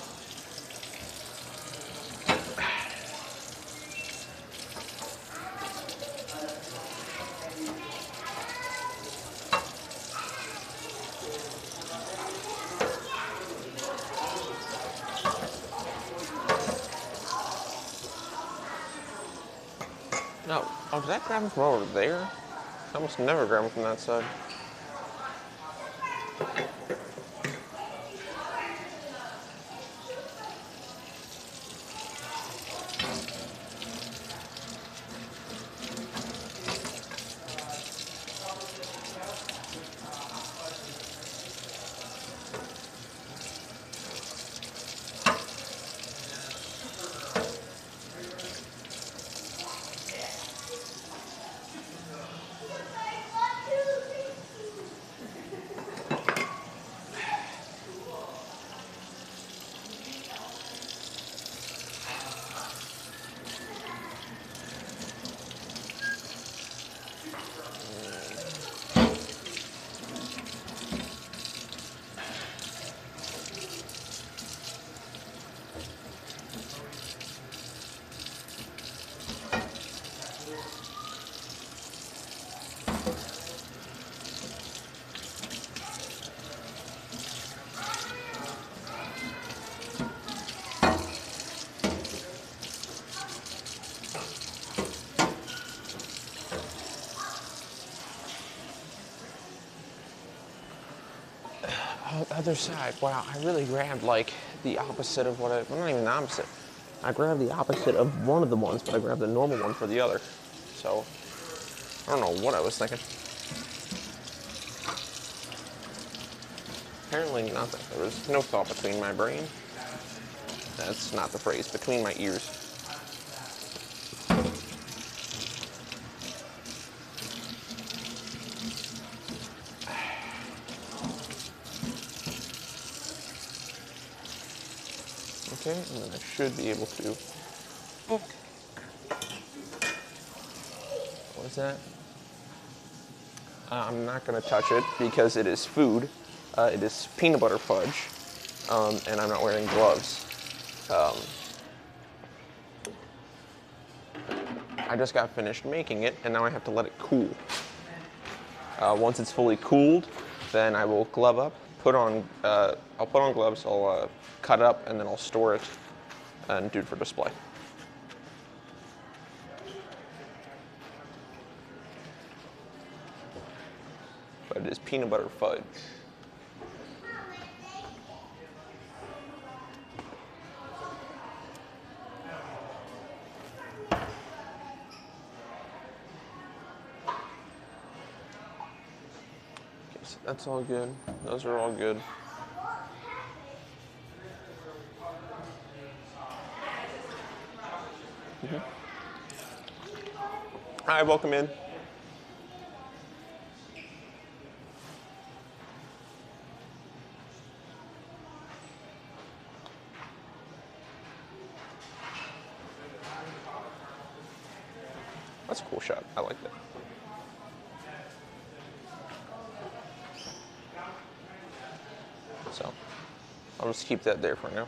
No, oh, did I grab them from over there? I almost never grab them from that side. Oh, other side. Wow, I really grabbed like the opposite of what well, not even the opposite. I grabbed the opposite of one of the ones, but I grabbed the normal one for the other. So, I don't know what I was thinking. Apparently nothing. There was no thought between my brain. That's not the phrase, between my ears. Okay, and then I should be able to. Oh. What's that? I'm not going to touch it because it is food. It is peanut butter fudge, and I'm not wearing gloves. I just got finished making it, and now I have to let it cool. Once it's fully cooled, then I will glove up. I'll put on gloves. I'll cut it up, and then I'll store it and do it for display. But it is peanut butter fudge. That's all good. Those are all good. Hi, welcome in. That's a cool shot. I like that. So, I'll just keep that there for now.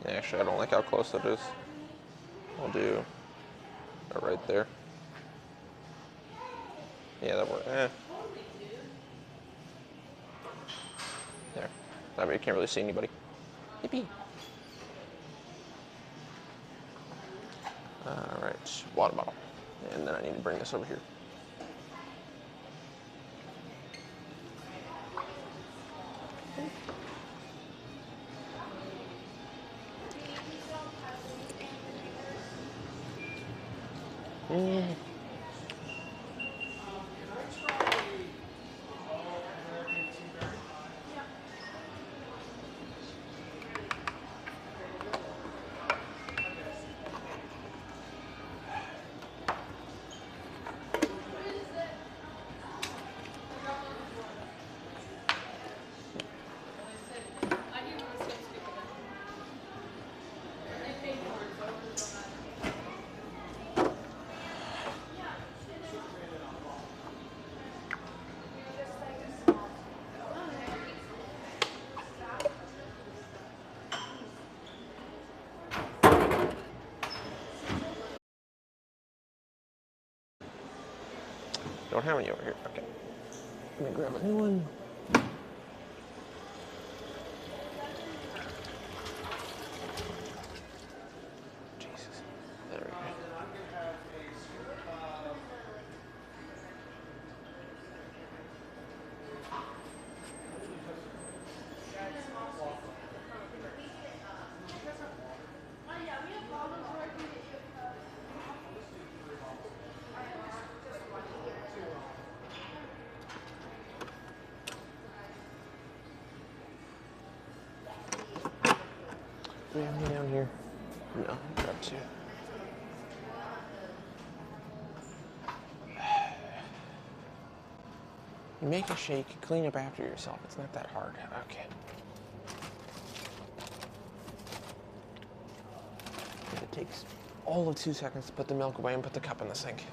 Yeah, actually, I don't like how close that is. I'll do it right there. Yeah, that works. There. That way you can't really see anybody. Yippee. Alright, water bottle. And then I need to bring this over here. Don't have any over here. Okay. Let me grab a new one. Jesus. There we go. Do we have any down here? No, grab two. You make a shake, clean up after yourself. It's not that hard. Okay. And it takes all of 2 seconds to put the milk away and put the cup in the sink.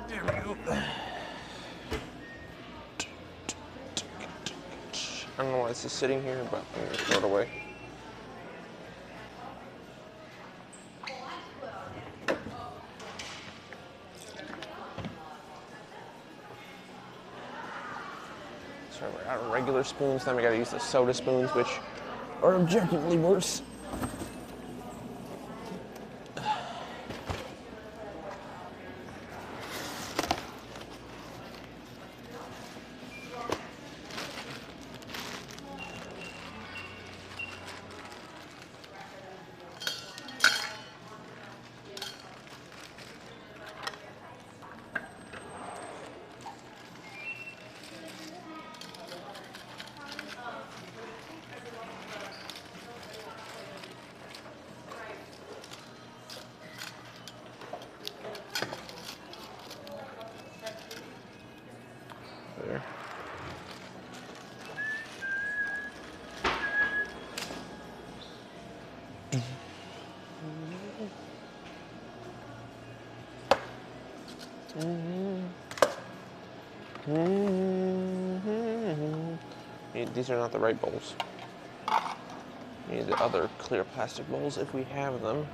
There we go. I don't know why this is sitting here, but I'm going to throw it away. So we're out of regular spoons, then we got to use the soda spoons, which are objectively worse. There. These are not the right bowls. We need the other clear plastic bowls if we have them.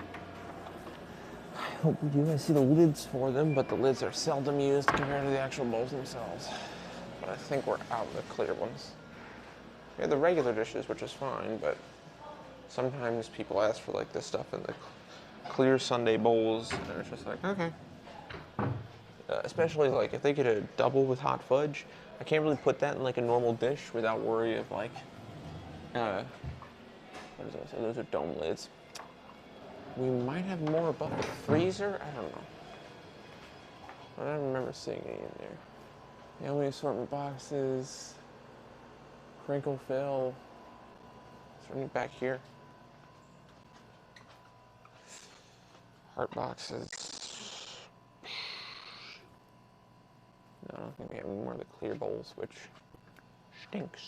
I hope we do. I see the lids for them, but the lids are seldom used compared to the actual bowls themselves. But I think we're out of the clear ones. We have the regular dishes, which is fine, but sometimes people ask for like this stuff in the clear Sunday bowls, and it's just like, okay. especially like if they get a double with hot fudge, I can't really put that in like a normal dish without worry of like, what is those? Oh, those are dome lids. We might have more above the freezer. I don't know. I don't remember seeing any in there. The only assortment boxes, crinkle fill. Is there any back here? Heart boxes. No, I don't think we have any more of the clear bowls, which stinks.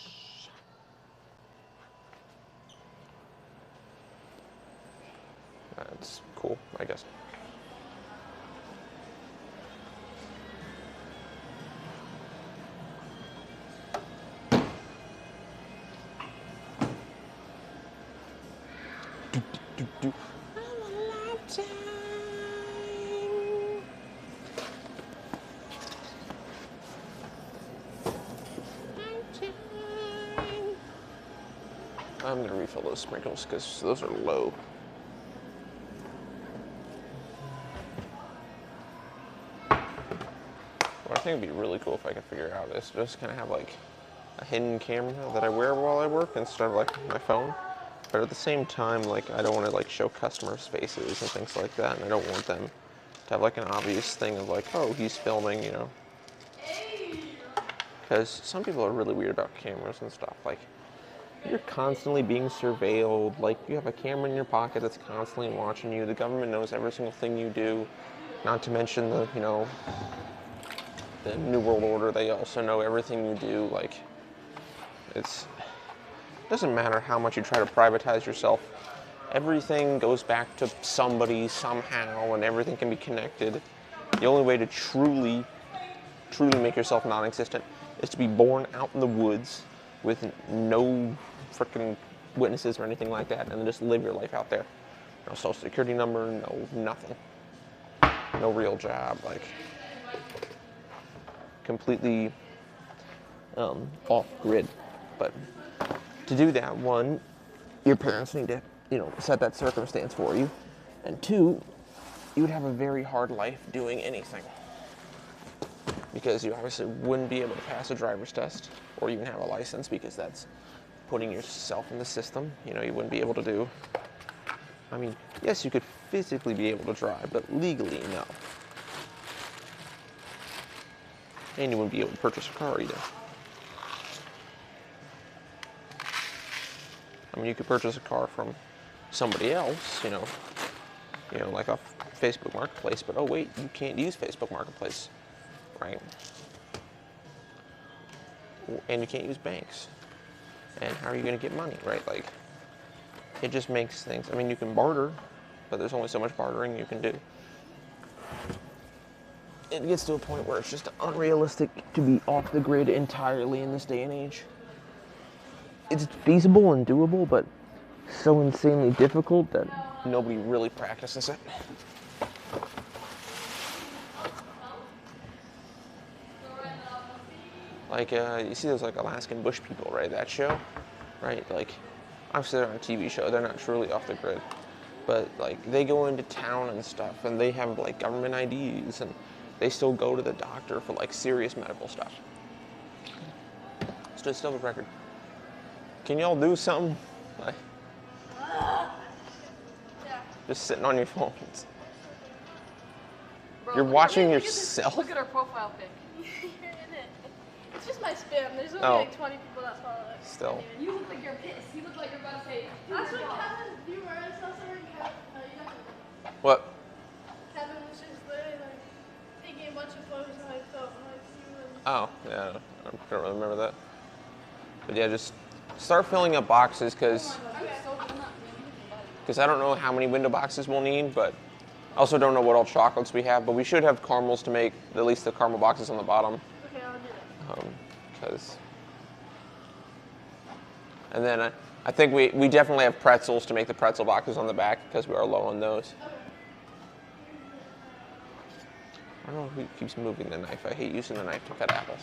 That's cool, I guess. I'm gonna refill those sprinkles because those are low. What I think would be really cool if I could figure out is just kind of have like a hidden camera that I wear while I work instead of like my phone. But at the same time, like I don't want to like show customers' faces and things like that, and I don't want them to have like an obvious thing of like, oh, he's filming, you know. Because some people are really weird about cameras and stuff. Like, you're constantly being surveilled. Like, you have a camera in your pocket that's constantly watching you. The government knows every single thing you do. Not to mention the, you know, the New World Order. They also know everything you do. Like, it doesn't matter how much you try to privatize yourself. Everything goes back to somebody somehow, and everything can be connected. The only way to truly make yourself non-existent is to be born out in the woods with no freaking witnesses or anything like that, and then just live your life out there. No social security number, no nothing. No real job, like completely off grid. But to do that, one, your parents need to, you know, set that circumstance for you, and two, you would have a very hard life doing anything. Because you obviously wouldn't be able to pass a driver's test or even have a license, because that's putting yourself in the system. You know, you wouldn't be able to do. I mean, yes, you could physically be able to drive, but legally, no. And you wouldn't be able to purchase a car either. I mean, you could purchase a car from somebody else, you know, like a Facebook Marketplace, but oh wait, you can't use Facebook Marketplace. Right? And you can't use banks. And how are you going to get money, right? Like, it just makes things, I mean, you can barter, but there's only so much bartering you can do. It gets to a point where it's just unrealistic to be off the grid entirely in this day and age. It's feasible and doable, but so insanely difficult that nobody really practices it. Like, you see those, like, Alaskan bush people, right? That show, right? Like, obviously they're on a TV show. They're not truly off the grid. But, like, they go into town and stuff, and they have, like, government IDs, and they still go to the doctor for, like, serious medical stuff. Stood still for record. Can y'all do something? Like, just sitting on your phones. Bro, You're look watching at yourself? Look at our profile pic. You're in it. It's just my spam. There's only Oh. like 20 people that follow it. Still. You look like you're pissed. You look like you're about to say. That's what Kevin, you were, I saw someone, Kevin, you know, What? Kevin was just literally like taking a bunch of photos of my phone, like you and... Oh, yeah, I don't really remember that. But yeah, just start filling up boxes, because I don't know how many window boxes we'll need, but I also don't know what all chocolates we have, but we should have caramels to make at least the caramel boxes on the bottom. Okay, I'll do that. And then I think we definitely have pretzels to make the pretzel boxes on the back, because we are low on those. I don't know who keeps moving the knife. I hate using the knife to cut apples.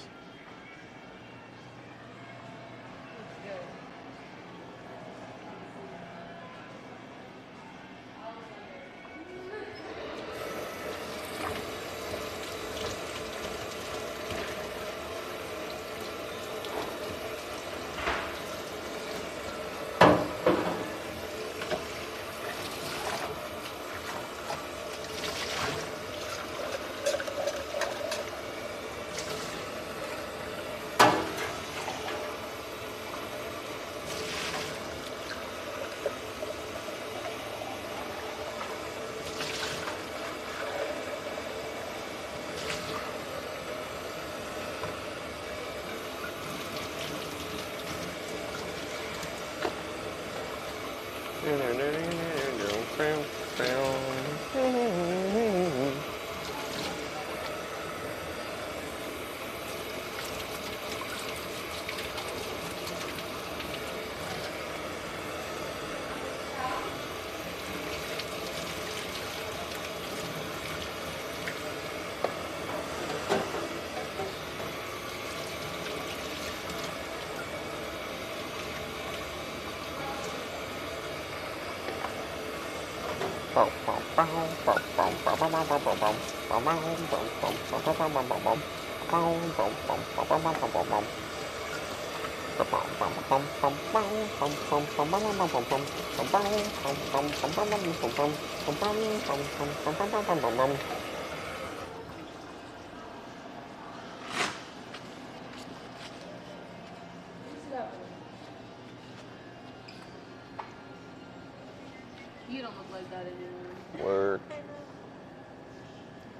You don't look like that anymore. Word. Oh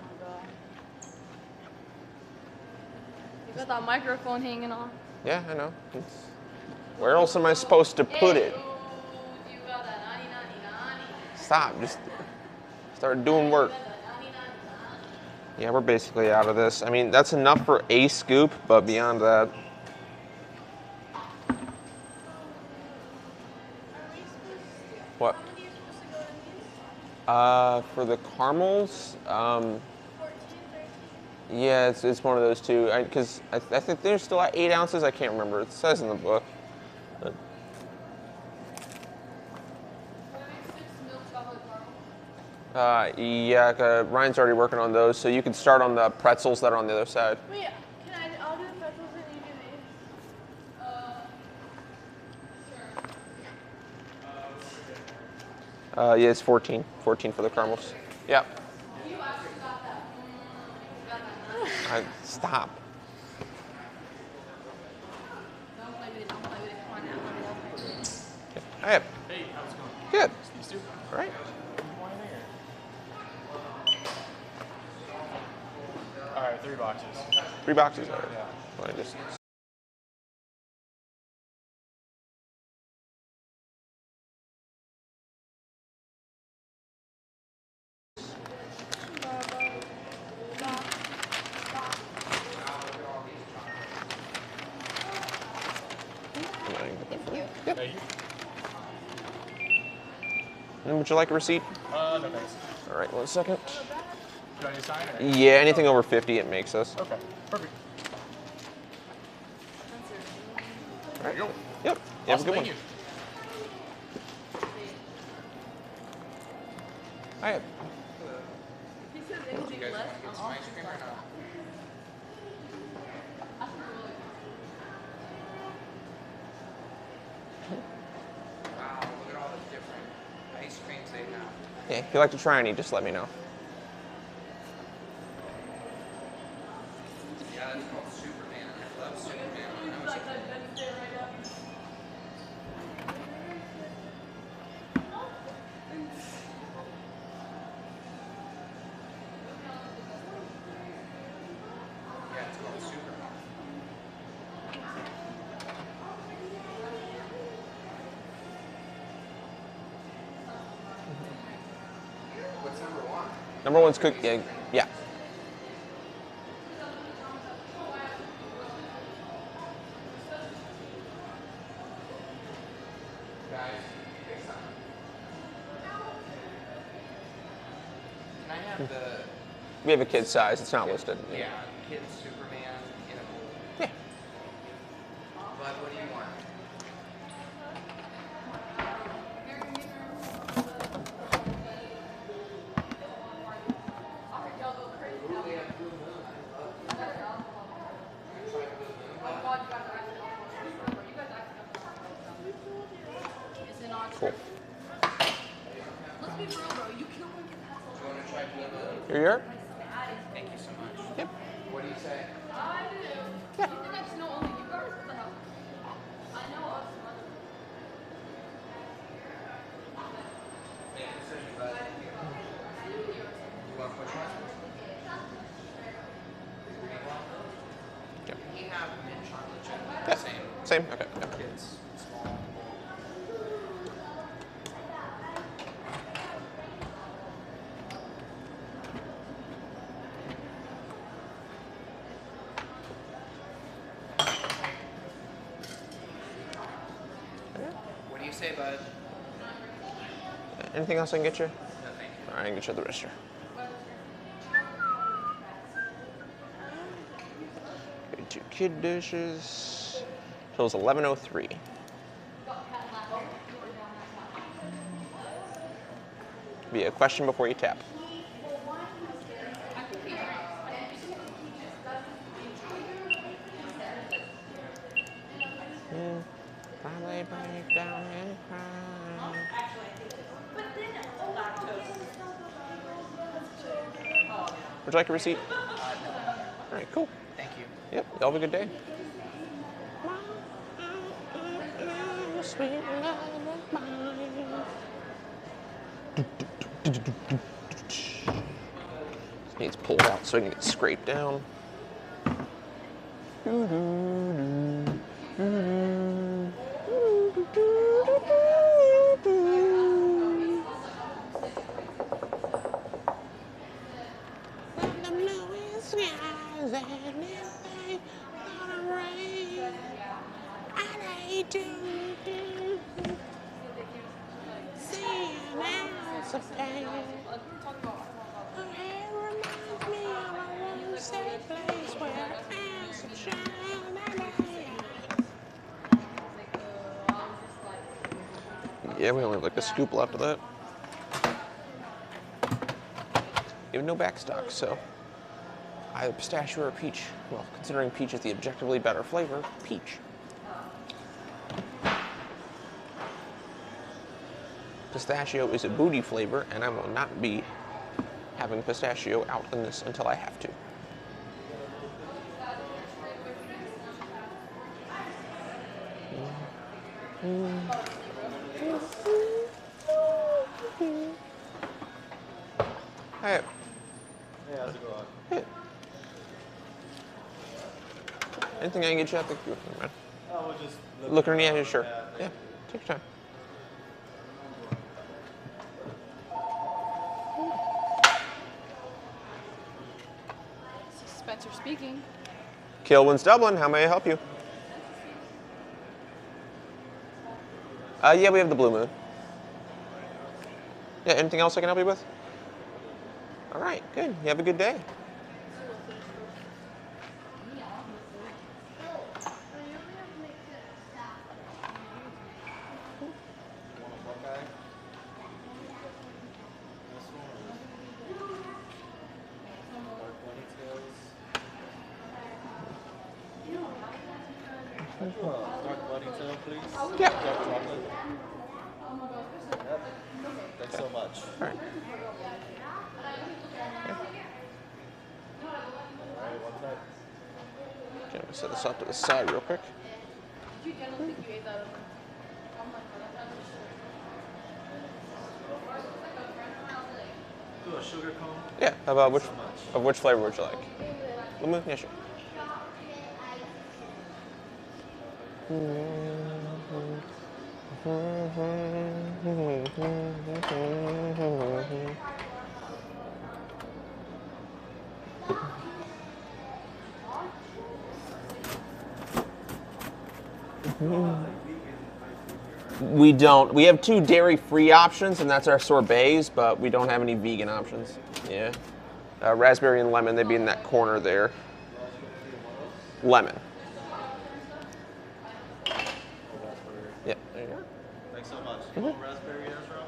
my god. You got that microphone hanging off. Yeah, I know. Where else am I supposed to put it? You got that 90. Stop. Just start doing work. Yeah, we're basically out of this. I mean, that's enough for a scoop, but beyond that. What? For the caramels, 14, 13. yeah, it's one of those two. Because I think they're still at 8 ounces. I can't remember. It says in the book. But, yeah, Ryan's already working on those, so you can start on the pretzels that are on the other side. Wait, I'll do the pretzels and you do these. Yeah, it's 14. 14 for the caramels. Yeah. You actually got that. Stop. Don't play with it. Don't play with it. Come on now. Hey, Hey, how's it going? good. These two? All right. Why there? All right, 3 boxes. 3 boxes. All right. Yeah. Let me just. Thank you. And would you like a receipt? No thanks. All right, 1 second. Do I need to sign or? Yeah, anything over 50 it makes us. Okay, perfect. All right. Yep. You have a good one. Thank you. Hi. He says anything less. Wow, look at all the different ice creams they have. Yeah, if you like to try any, just let me know. Yeah, that's called Superman. I love Superman. When I was a kid. Yeah, it's called Superman. What's number 1? Number 1's cooked. Yeah. Yeah. Guys, big time. Can I have the We have a kid size. It's not listed. yeah, kid Superman in a bowl? Yeah. Bud, what do you want? Ooh, they have Blue Moon. I love Blue Moon. You try Blue Moon, bud? Is it not? Cool. Let's be real, bro. You killed one kid. Do you want to try Blue Moon? Here. Thank you so much. Yep. What do you say? I do. You think I just know only you guys? What the hell? I know us. Make a decision, bud. You want which one? Green one? Yep. We have mint chocolate chip. Yeah. Same. Same. Okay. Yep. It's small. What do you say, bud? Anything else I can get you? No, thank you. All right, I can get you the register. Okay, 2 kid dishes. Totals 1103. Be a question before you tap. Probably break down and cry. Would you like a receipt? All right, cool. Thank you. Yep, y'all have a good day. Sweet love of mine. This needs pulled out so I can get scraped down. Yeah, we only have like a scoop left of that. You have no backstock, so either pistachio or peach. Well, considering peach is the objectively better flavor, peach. Pistachio is a booty flavor, and I will not be having pistachio out in this until I have to. Hey. Hey, how's it going? Hey. Anything I can get you? I think you man. Oh, we'll just Look around, yeah, sure. Yeah, Yeah, take your time. Spencer speaking. Kilwin's Dublin, how may I help you? Yeah, we have the Blue Moon. Yeah, anything else I can help you with? All right, good. You have a good day. Dark bunny tail, please. Yeah. Dark chocolate. Yep. Thanks so much. All right. Alright, one time. Okay, I'm gonna set this up to the side real quick. I don't think you ate that over. Do a sugar cone. Yeah, how about So much. of which flavor would you like? Blue Moon? Yeah, sure. We don't. We have 2 dairy-free options, and that's our sorbets, but we don't have any vegan options. Yeah. Raspberry and lemon, they'd be in that corner there. Lemon. Yep, there you go. Thanks so much. You want raspberry as well?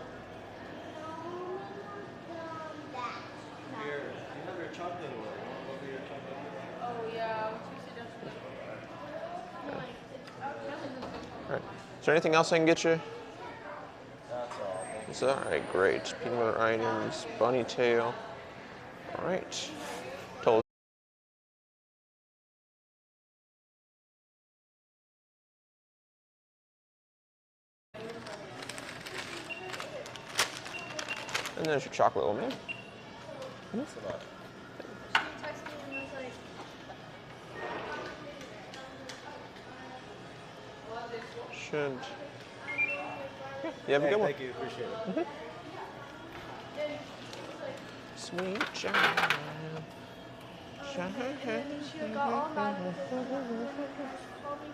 Here, you have your chocolate one. You want over your chocolate? Oh yeah, what's your suggestion? All right. Is there anything else I can get you? That's all. Thank you. It's all right, great. Peanut butter onions, bunny tail. All right. Told. And there's your chocolate oatmeal. Thanks a lot. She texted me and was like, Should. Yeah, you have a Hey, good one. thank you. Appreciate it. Sweet child. and then she got all mad with it. Called me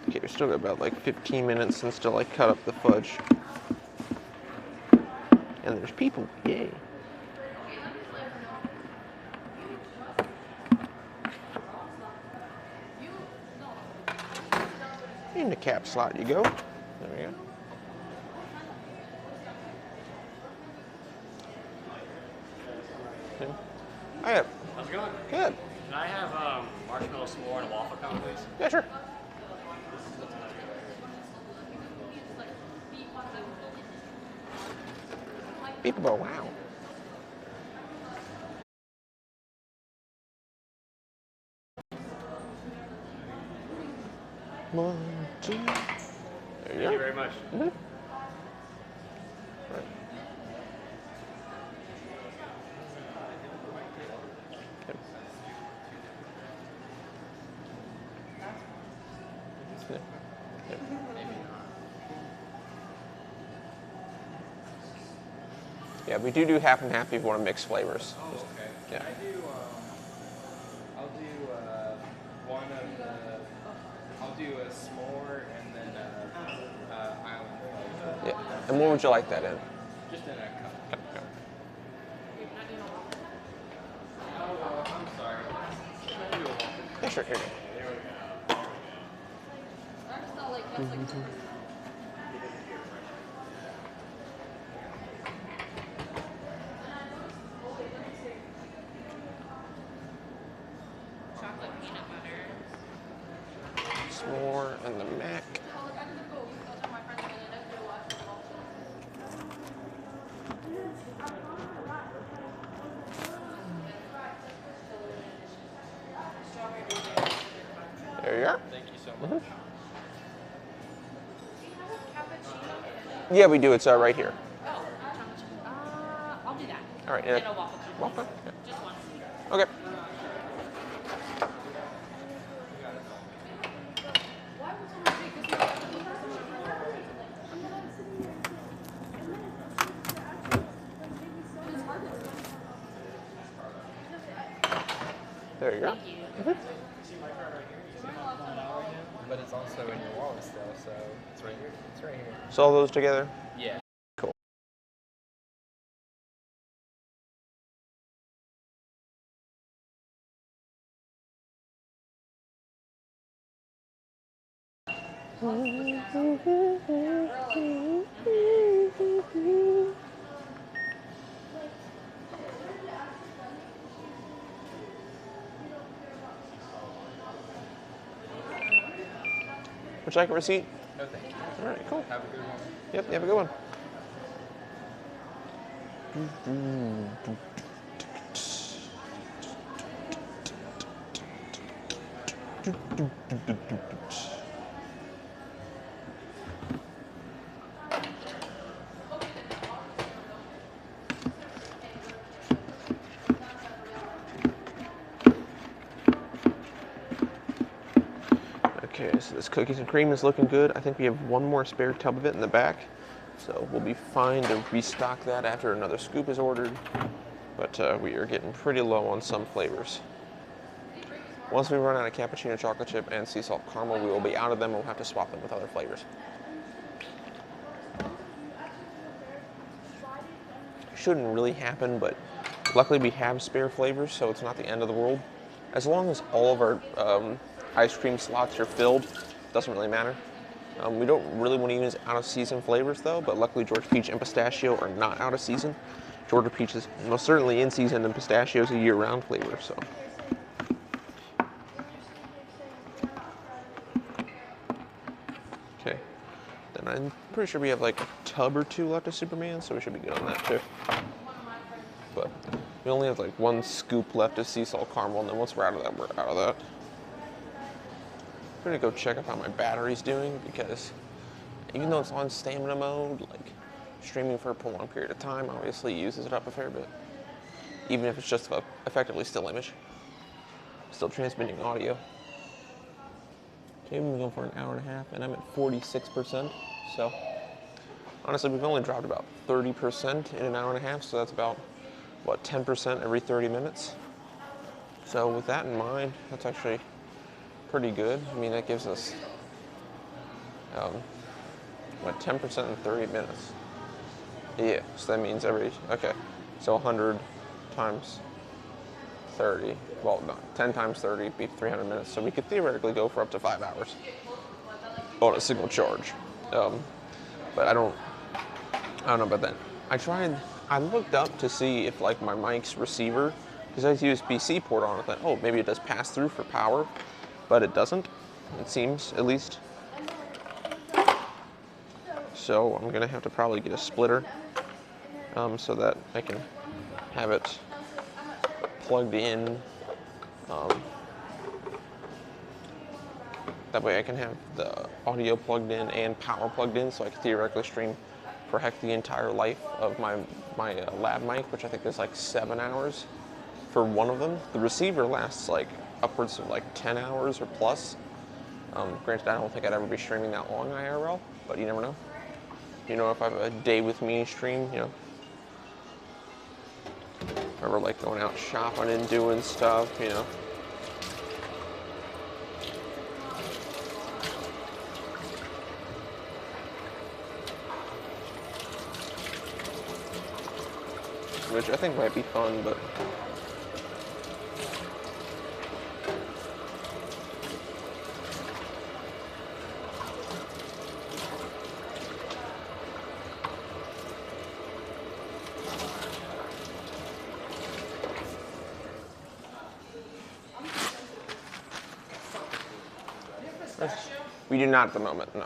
Okay, we still got about like 15 minutes until I cut up the fudge. And there's people. Yay. In the cap slot you go. There we go. Okay. How's it going? Good. Can I have marshmallow s'more and a waffle cone, please? Yeah, sure. Beepable, wow. One, two. There you Thank go. you very much. Right. Okay. Yeah. Yeah. Yeah, we do half and half if you want to mix flavors. Oh, okay. Yeah. Can I do, I'll do one of the, I'll do a s'more and then island fudge. Yeah. And what would you like that in? Just in a cup. Okay. Oh, I'm sorry. Can I do a waffle? Yeah, sure. Here you go. Chocolate peanut butter. S'more and the mac. There you are. Thank you so much. Yeah, we do. It's right here. Oh, I'll do that. All right. And a waffle cone. Waffle? Just one. Okay. Why would someone take this? There you go. Thank you. But it's also in your wallet still, so it's right here. It's right here. So all those together. Yeah. Cool. Would you like a receipt? No, thank you. All right, cool. Have a good one. Yep, you have a good one. Okay, so this cookies and cream is looking good. I think we have one more spare tub of it in the back. So we'll be fine to restock that after another scoop is ordered. But we are getting pretty low on some flavors. Once we run out of cappuccino chocolate chip and sea salt caramel, we will be out of them and we'll have to swap them with other flavors. Shouldn't really happen, but luckily we have spare flavors, so it's not the end of the world. As long as all of our ice cream slots are filled, doesn't really matter. We don't really want to use out of season flavors though, but luckily Georgia Peach and Pistachio are not out of season. Georgia Peach is most certainly in season and Pistachio is a year-round flavor, so. Okay, then I'm pretty sure we have like a tub or two left of Superman, so we should be good on that too. But we only have like one scoop left of sea salt caramel, and then once we're out of that, we're out of that. I'm gonna go check up how my battery's doing because even though it's on stamina mode, like streaming for a prolonged period of time obviously uses it up a fair bit. Even if it's just a effectively still image. Still transmitting audio. Okay, we've been going for an hour and a half and I'm at 46%. So honestly, we've only dropped about 30% in an hour and a half, so that's about, what, 10% every 30 minutes? So with that in mind, that's actually pretty good. I mean, that gives us, what, 10% in 30 minutes? Yeah, so that means okay, so 100 times 30, well, no, 10 times 30 would be 300 minutes, so we could theoretically go for up to 5 hours. on a single charge. But I don't know about that. I looked up to see if like my mic's receiver, because I have USB-C port on it, that, oh, maybe it does pass through for power, but it doesn't, it seems, at least. So I'm gonna have to probably get a splitter, so that I can have it plugged in. That way I can have the audio plugged in and power plugged in, so I can theoretically stream for heck the entire life of my lab mic, which I think is like 7 hours for one of them. The receiver lasts like upwards of like 10 hours or plus. Granted, I don't think I'd ever be streaming that long IRL, but you never know. You know, if I have a day with me stream, you know, if ever like going out shopping and doing stuff, you know. Which I think might be fun, but we do not at the moment, no.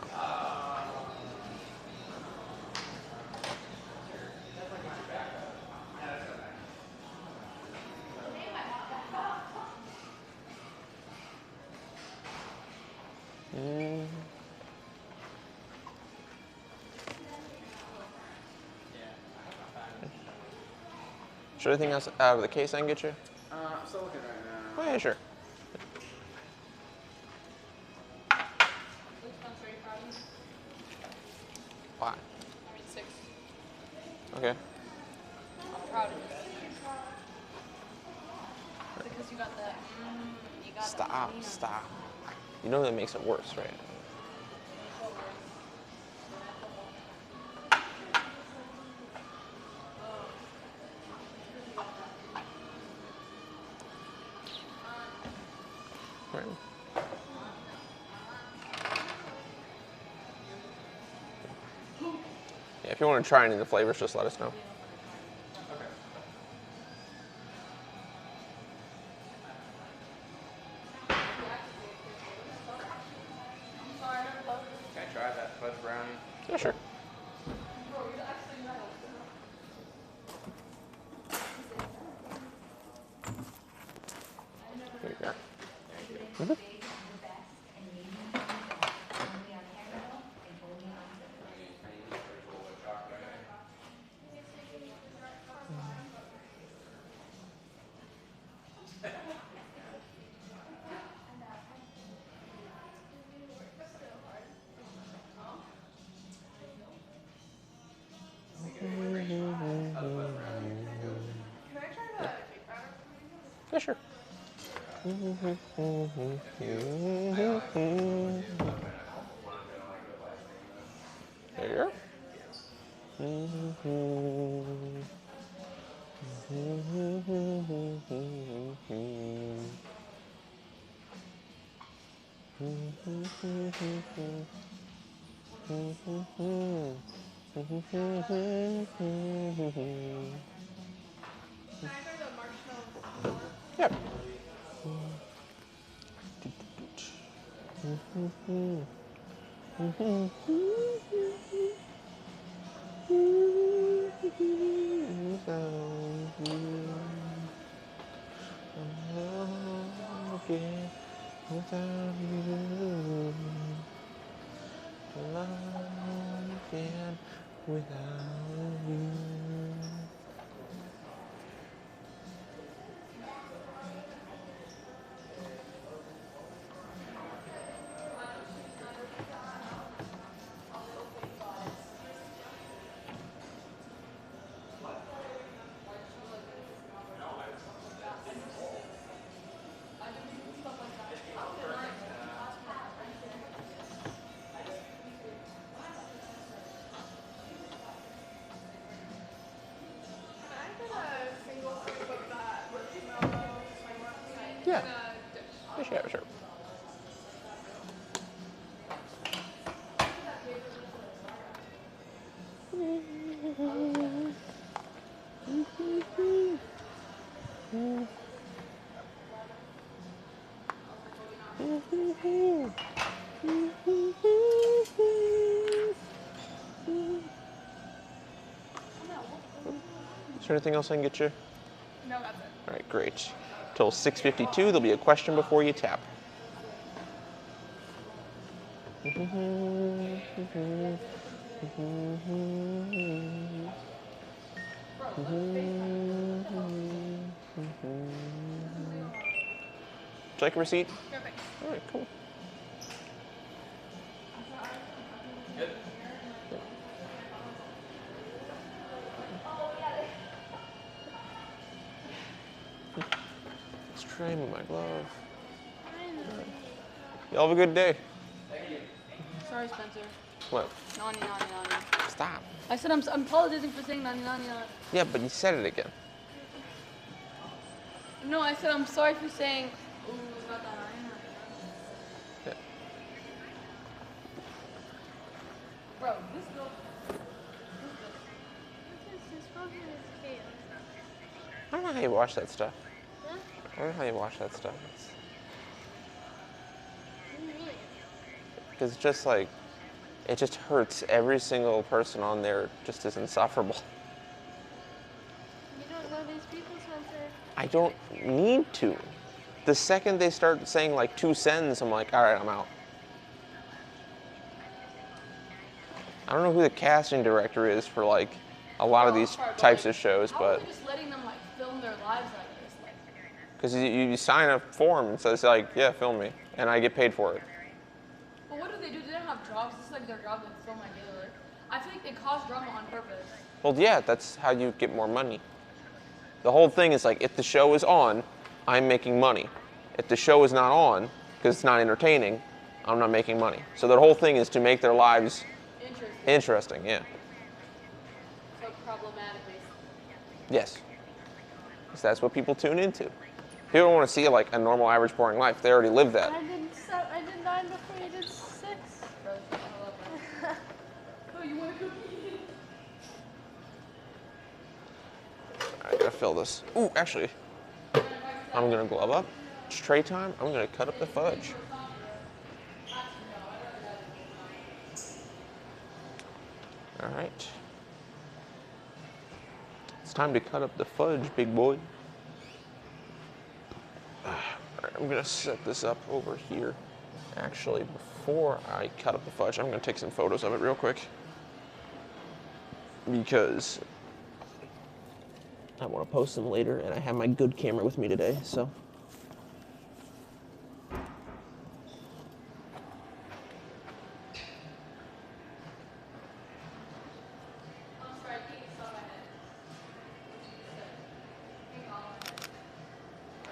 Is there anything else out of the case I can get you? I'm still looking right now. Oh yeah, sure. Which one's very proud of you? Why? I mean 6. Okay. I'm proud of you. Because you got that. You got Stop, the stop. You know that makes it worse, right? Right. Yeah, if you want to try any of the flavors, just let us know. Can I try that fudge brownie? Yeah, sure. There you go. Mhm. Yeah, sure. There you go. Can I try the marshmallow? Yep. Without you, love again without you. Can I get a single scoop of that marshmallow Yeah. And, Yeah, sure. there anything else I can get you? No, that's it. All right, great. Till 6:52, there'll be a question before you tap. Bro, look, Check receipt. perfect. All right, cool. Let's try him with my glove. Y'all have a good day. Sorry, Spencer. What? Nani, nani, nani. Stop. I said I'm apologizing for saying nani, nani, nani. Yeah, but you said it again. No, I said I'm sorry for saying. Ooh, it's not that nani, nani. Yeah. Bro, this girl. I don't know how you wash that stuff. Huh? I don't know how you wash that stuff. What do you mean? Because it's just like, it just hurts. Every single person on there just is insufferable. You don't know these people, Spencer. I don't need to. The second they start saying like 2 cents, I'm like, all right, I'm out. I don't know who the casting director is for like a lot of these types of shows, How but are they just letting them like film their lives like this? Like, because you sign a form and says like, yeah, film me, and I get paid for it. but what do? They don't have jobs. This is like their job to film my daily. I feel like they cause drama on purpose. Well, yeah, that's how you get more money. The whole thing is like, if the show is on, I'm making money. If the show is not on, because it's not entertaining, I'm not making money. So the whole thing is to make their lives Interesting. interesting, yeah. So problematic, basically. Yes. Because that's what people tune into. People don't want to see like a normal, average, boring life. They already live that. I did 9 before you did 6. Bro, shut the hell up, bro. Oh, you want a cookie? I gotta fill this. Ooh, actually, I'm gonna glove up. It's tray time. I'm gonna cut up the fudge. All right. It's time to cut up the fudge, big boy. All right, I'm gonna set this up over here. Actually, before I cut up the fudge, I'm gonna take some photos of it real quick. Because I want to post them later, and I have my good camera with me today, so.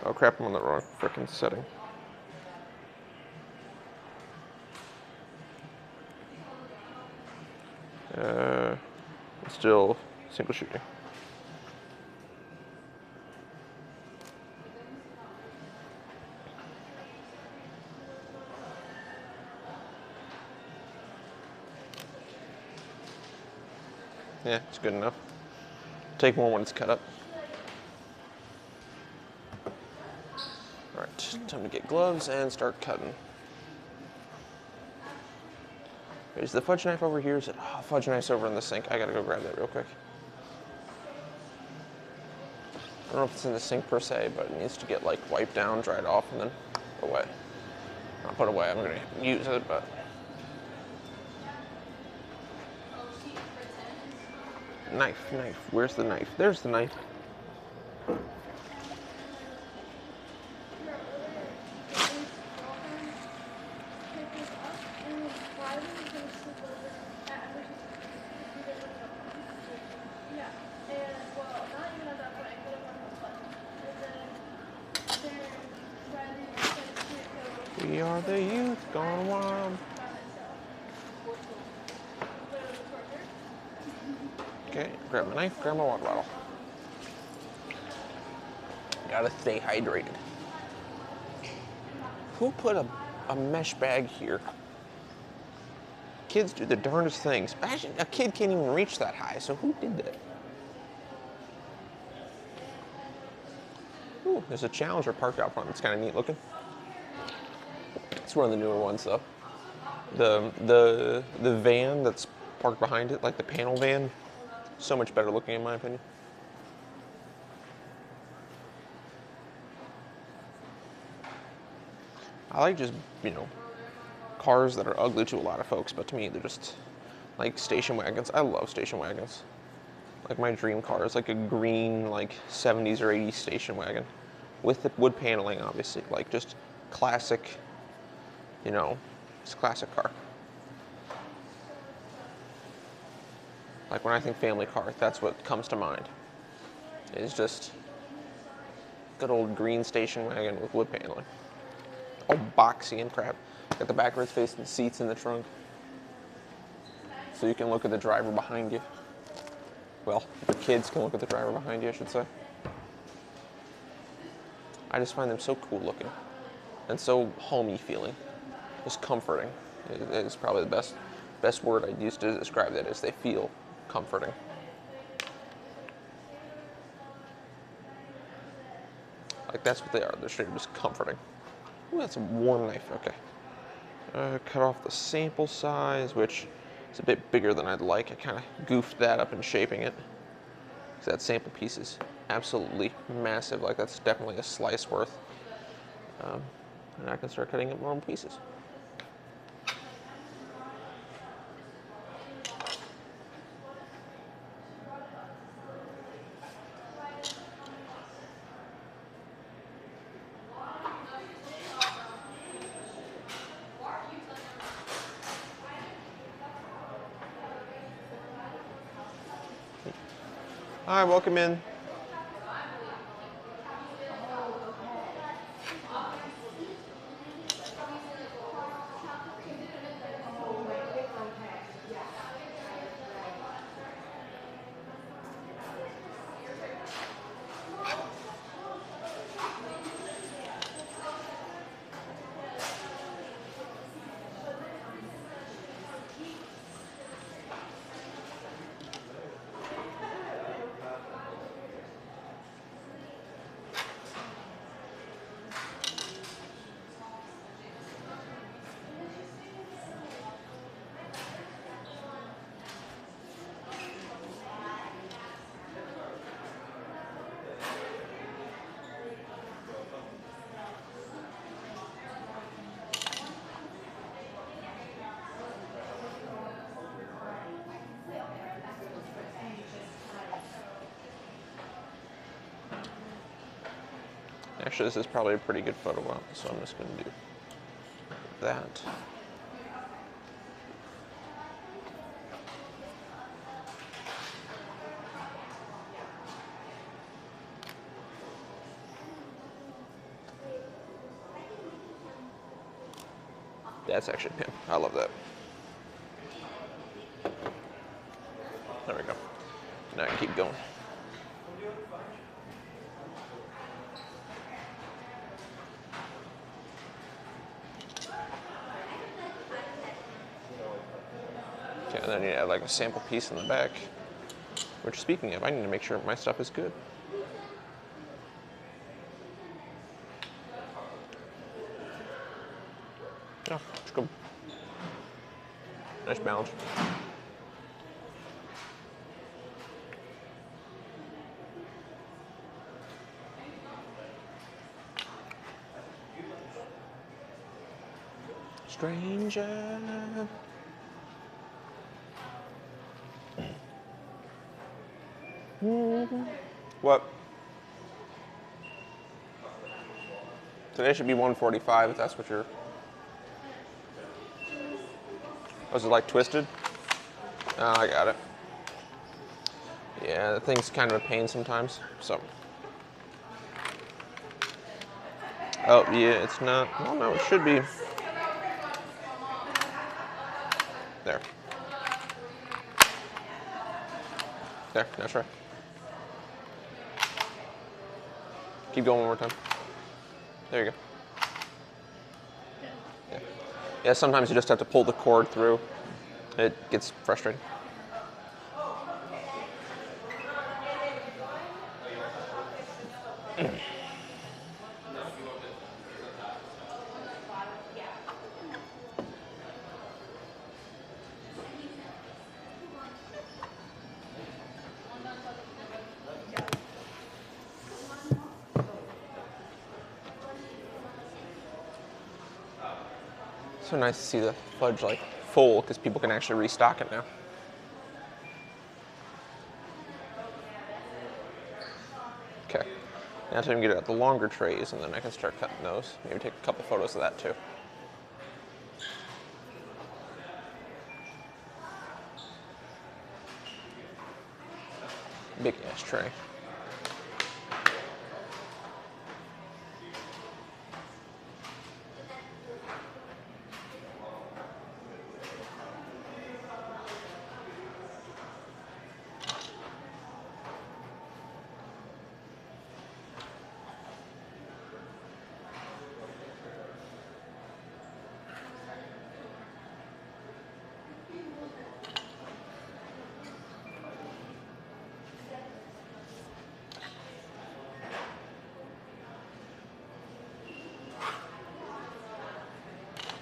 Oh crap, I'm on the wrong frickin' setting. Still single shooting. Yeah, it's good enough. Take more when it's cut up. All right, time to get gloves and start cutting. Is the fudge knife over here? Is it? Oh, fudge knife's over in the sink. I gotta go grab that real quick. I don't know if it's in the sink per se, but it needs to get like wiped down, dried off, and then put away. Not put away, I'm gonna use it, but. Knife. Where's the knife? There's the knife. We are the youth gone wild. Okay, grab my knife, grab my water bottle. Gotta stay hydrated. Who put a mesh bag here? Kids do the darndest things. Actually, a kid can't even reach that high, so who did that? Ooh, there's a Challenger parked out front. It's kind of neat looking. It's one of the newer ones, though. The van that's parked behind it, like the panel van, so much better looking in my opinion. I like just, you know, cars that are ugly to a lot of folks, but to me they're just like station wagons. I love station wagons. Like my dream car is like a green like 70s or 80s station wagon with the wood paneling, obviously, like just classic, you know, it's a classic car. Like when I think family car, that's what comes to mind. It's just good old green station wagon with wood paneling. All boxy and crap. Got the backwards facing seats in the trunk. So you can look at the driver behind you. Well, your kids can look at the driver behind you, I should say. I just find them so cool looking and so homey feeling. Just comforting is probably the best word I'd use to describe that is they feel comforting. Like that's what they are. They're straight up just comforting. Ooh, that's a warm knife. Okay. Cut off the sample size, which is a bit bigger than I'd like. I kind of goofed that up in shaping it. Because that sample piece is absolutely massive. Like that's definitely a slice worth. And I can start cutting up normal pieces. Hi, welcome in. Actually, this is probably a pretty good photo op, so I'm just going to do that. That's actually pimp. I love that. There we go. Now I can keep going. Okay, and then you add like a sample piece in the back. Which, speaking of, I need to make sure my stuff is good. Yeah, it's good. Nice balance. Stranger. What? Today should be 145 if that's what you're... Was it like twisted? Oh, I got it. Yeah, the thing's kind of a pain sometimes, so. Oh, yeah, it's not. Oh, no, it should be. There. There, that's right. Keep going one more time. There you go. Yeah. Yeah, sometimes you just have to pull the cord through. It gets frustrating. So nice to see the fudge like full because people can actually restock it now. Okay, now time to get out the longer trays and then I can start cutting those. Maybe take a couple photos of that too. Big ass tray.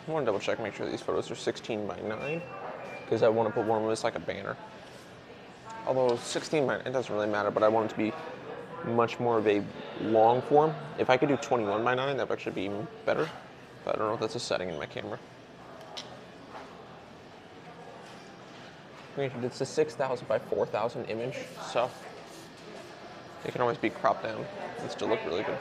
I want to double check, make sure these photos are 16 by 9, because I want to put one of them as like a banner. Although 16 by, it doesn't really matter, but I want it to be much more of a long form. If I could do 21 by 9, that would actually be even better. But I don't know if that's a setting in my camera. It's a 6,000 by 4,000 image, so it can always be cropped down and still look really good.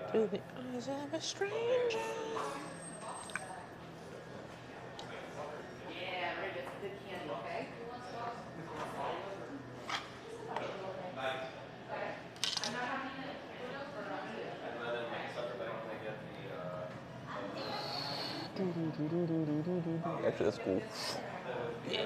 Through the eyes of a stranger. Yeah, right, it's good candy, okay? Actually, that's cool. Yeah.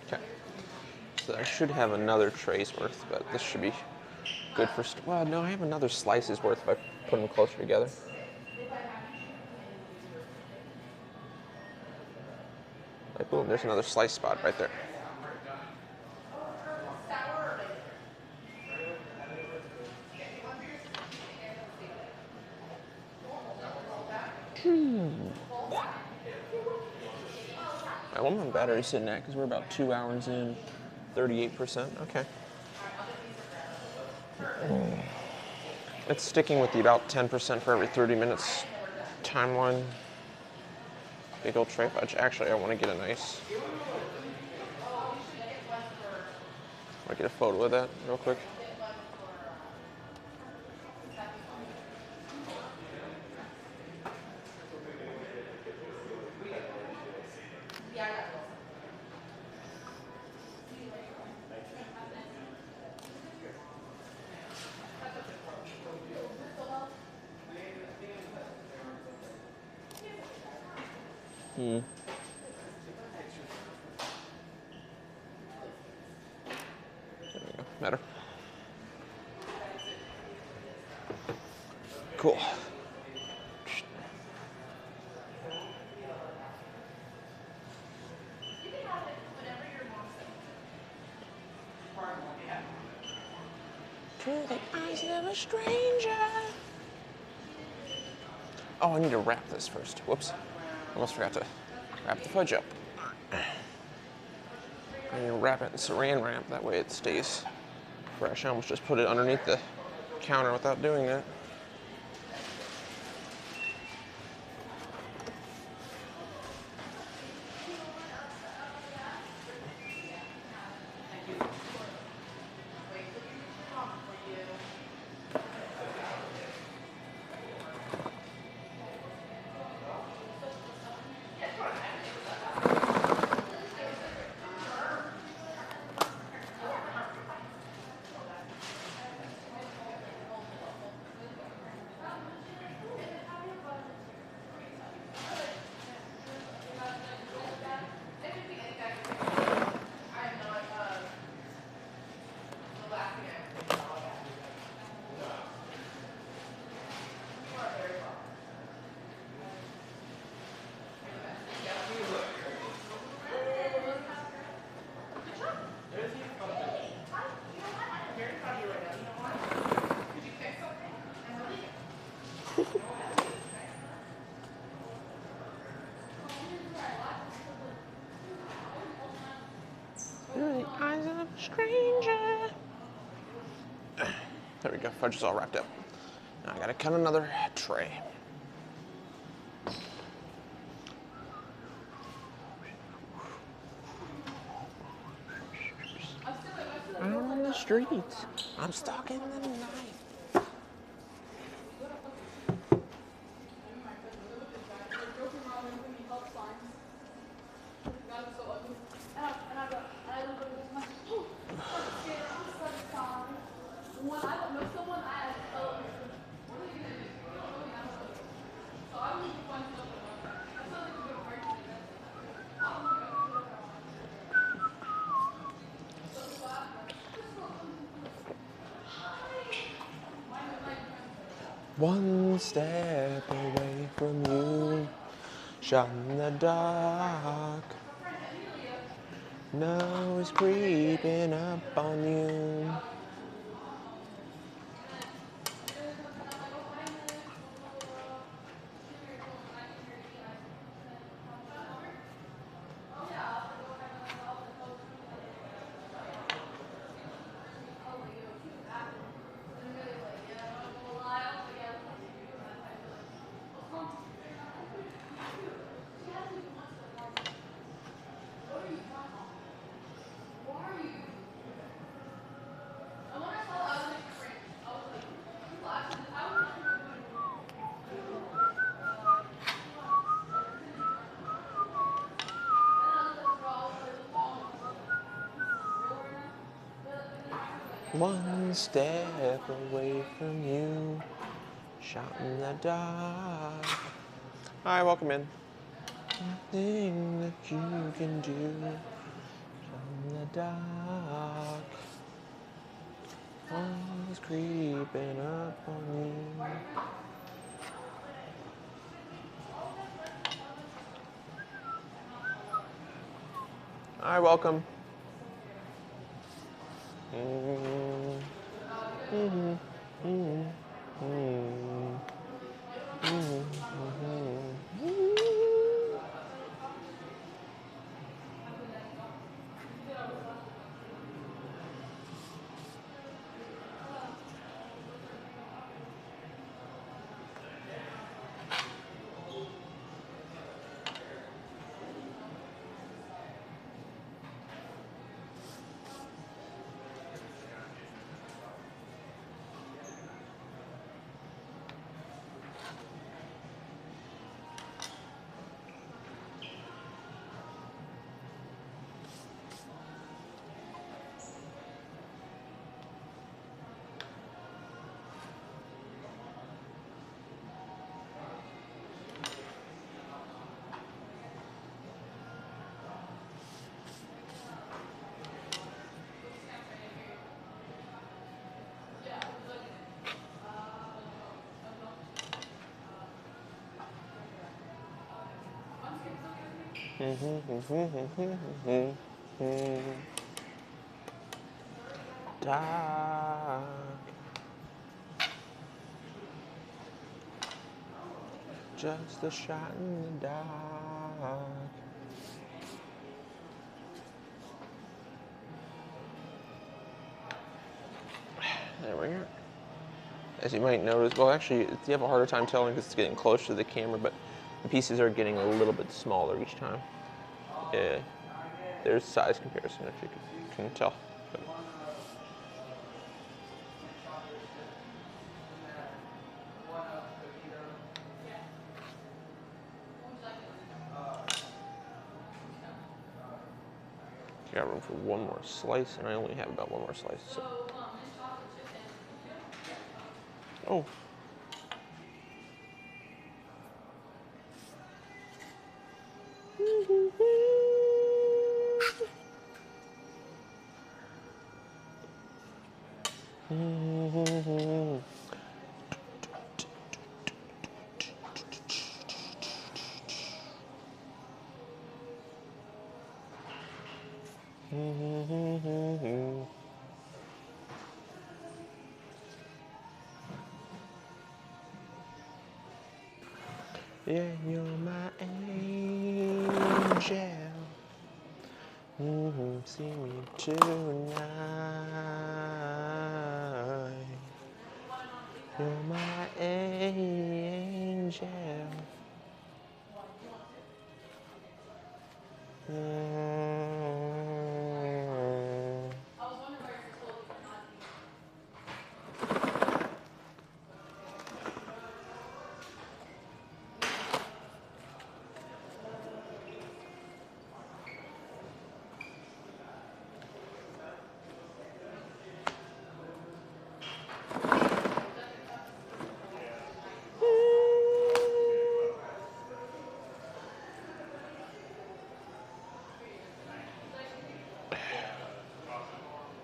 Okay. So I should have another tray's worth, but this should be good for. Well, no, I have another slice's worth if I put them closer together. Like, boom, there's another slice spot right there. I want my battery sitting at, because we're about 2 hours in, 38%. Okay. It's sticking with the about 10% for every 30 minutes timeline. Big old tray fudge. Actually, I want to get a nice. I want to get a photo of that real quick. There we go. Better. cool. To the eyes of a stranger. Oh, I need to wrap this first. Whoops. Almost forgot to wrap the fudge up. I need to wrap it in saran wrap, that way it stays fresh. I almost just put it underneath the counter without doing that. Through the eyes of a stranger. There we go, fudge is all wrapped up. Now I gotta cut another tray. Out on the streets, I'm stalking the night. One step away from you, shot in the dark. Now it's creeping up on you. One step away from you, shot in the dark. Hi, welcome in. Nothing that you can do, shot in the dark. One's creeping up on you. Hi, welcome. Dark. Just a shot in the dark. There we go. As you might notice, well, actually, you have a harder time telling because it's getting closer to the camera, but the pieces are getting a little bit smaller each time. Yeah, there's size comparison if you can tell. But you got room for one more slice, and I only have about one more slice. So. Oh. Yeah, you're my angel. See me tonight. You're my angel.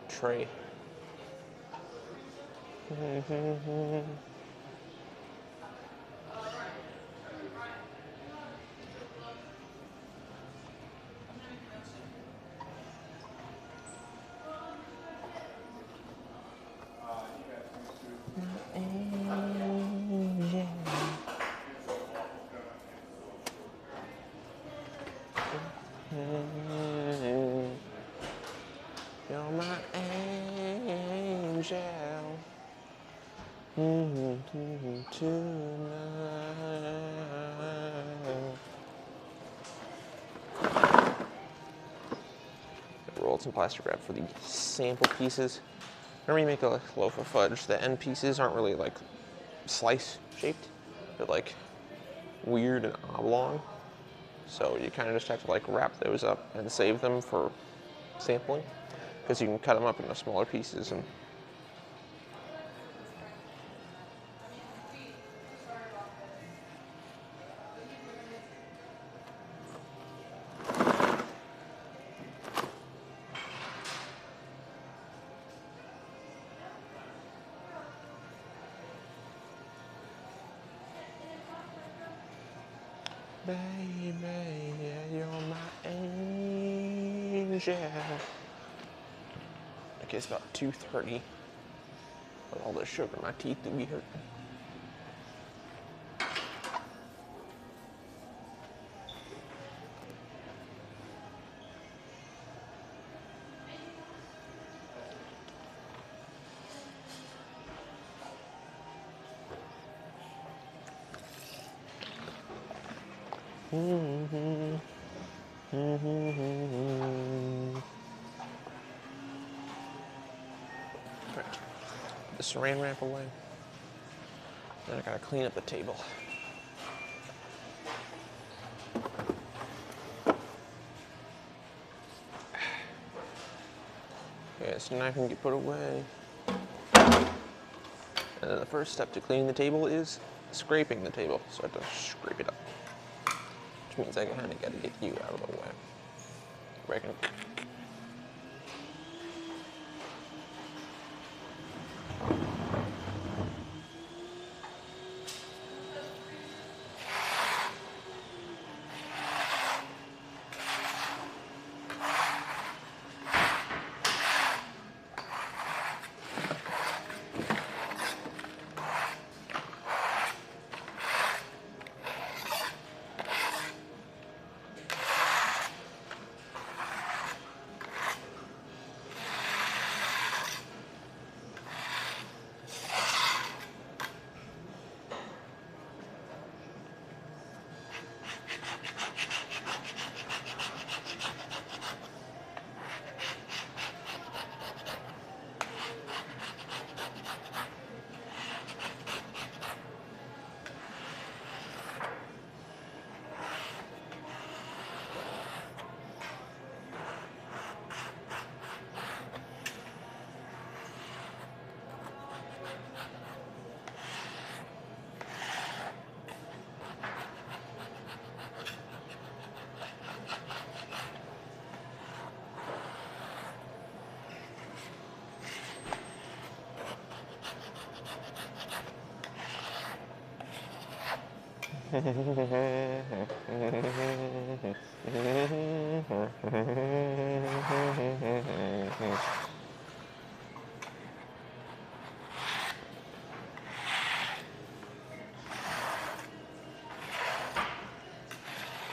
Tray. You're my angel. Tonight. Rolled some plastic wrap for the sample pieces. Whenever you make a loaf of fudge, the end pieces aren't really like slice shaped. They're like weird and oblong. So you kind of just have to like wrap those up and save them for sampling, because you can cut them up into smaller pieces and baby, you're my angel. Okay, it's about 2:30. With all this sugar, my teeth would be hurting. Right. The saran wrap away. Then I gotta clean up the table. Okay, so now I can get put away. And then the first step to cleaning the table is scraping the table. So I have to scrape it up. Which means I kinda gotta get you out of the way. Reckon.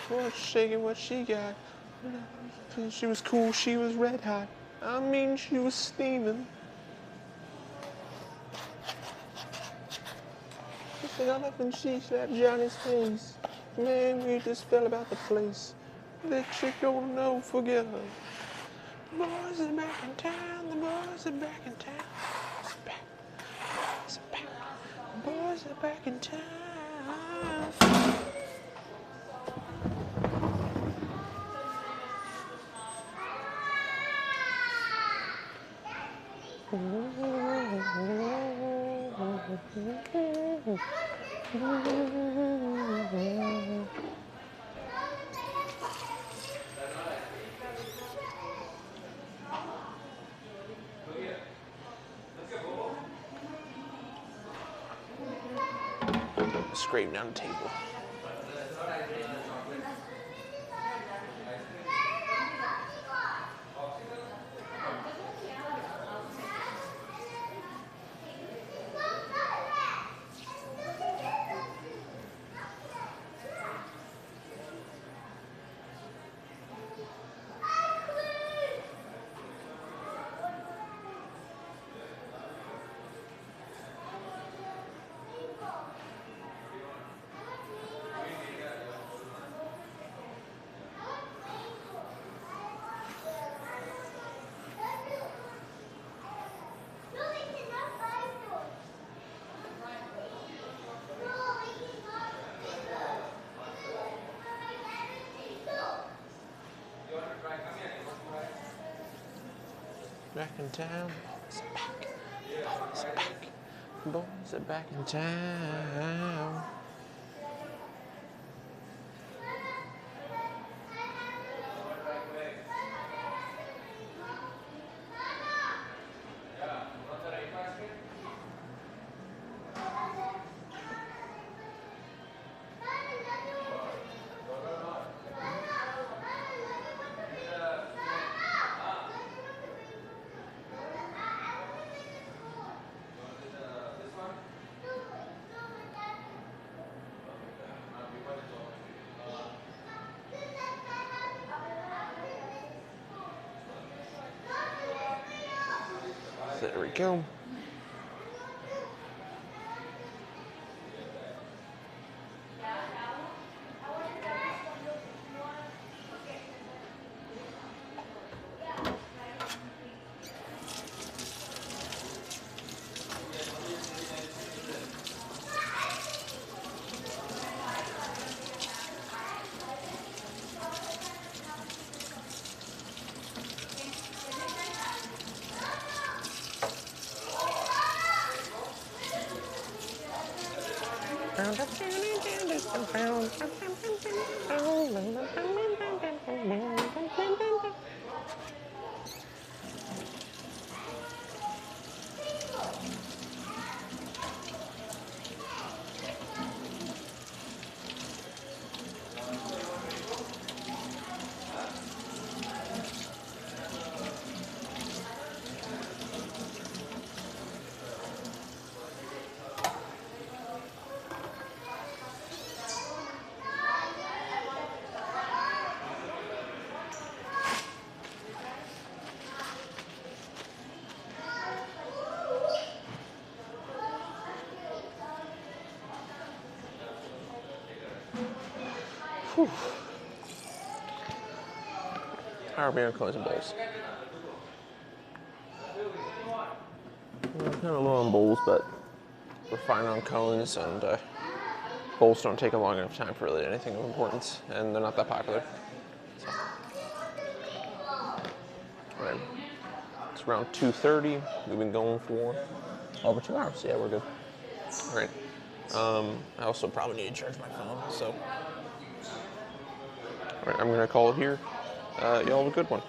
Well, shaking what she got. She was cool, she was red hot. I mean, she was steaming. She said, I love when she slapped Johnny's face. Man, we just fell about the place. That chick don't know, forget her. The boys are back in town, the boys are back in town. Boys are back, boys are back, boys are back in town. Scrape down the table. Back in town, boys are back, boys are back, boys are back in town. There we go. Whew. How are we on cones and bowls? We're kind of low on bowls, but we're fine on cones, and bowls don't take a long enough time for really anything of importance, and they're not that popular. So. Right. It's around 2:30. We've been going for over 2 hours. Yeah, we're good. All right. I also probably need to charge my phone, so. All right, I'm gonna call it here. Y'all have a good one.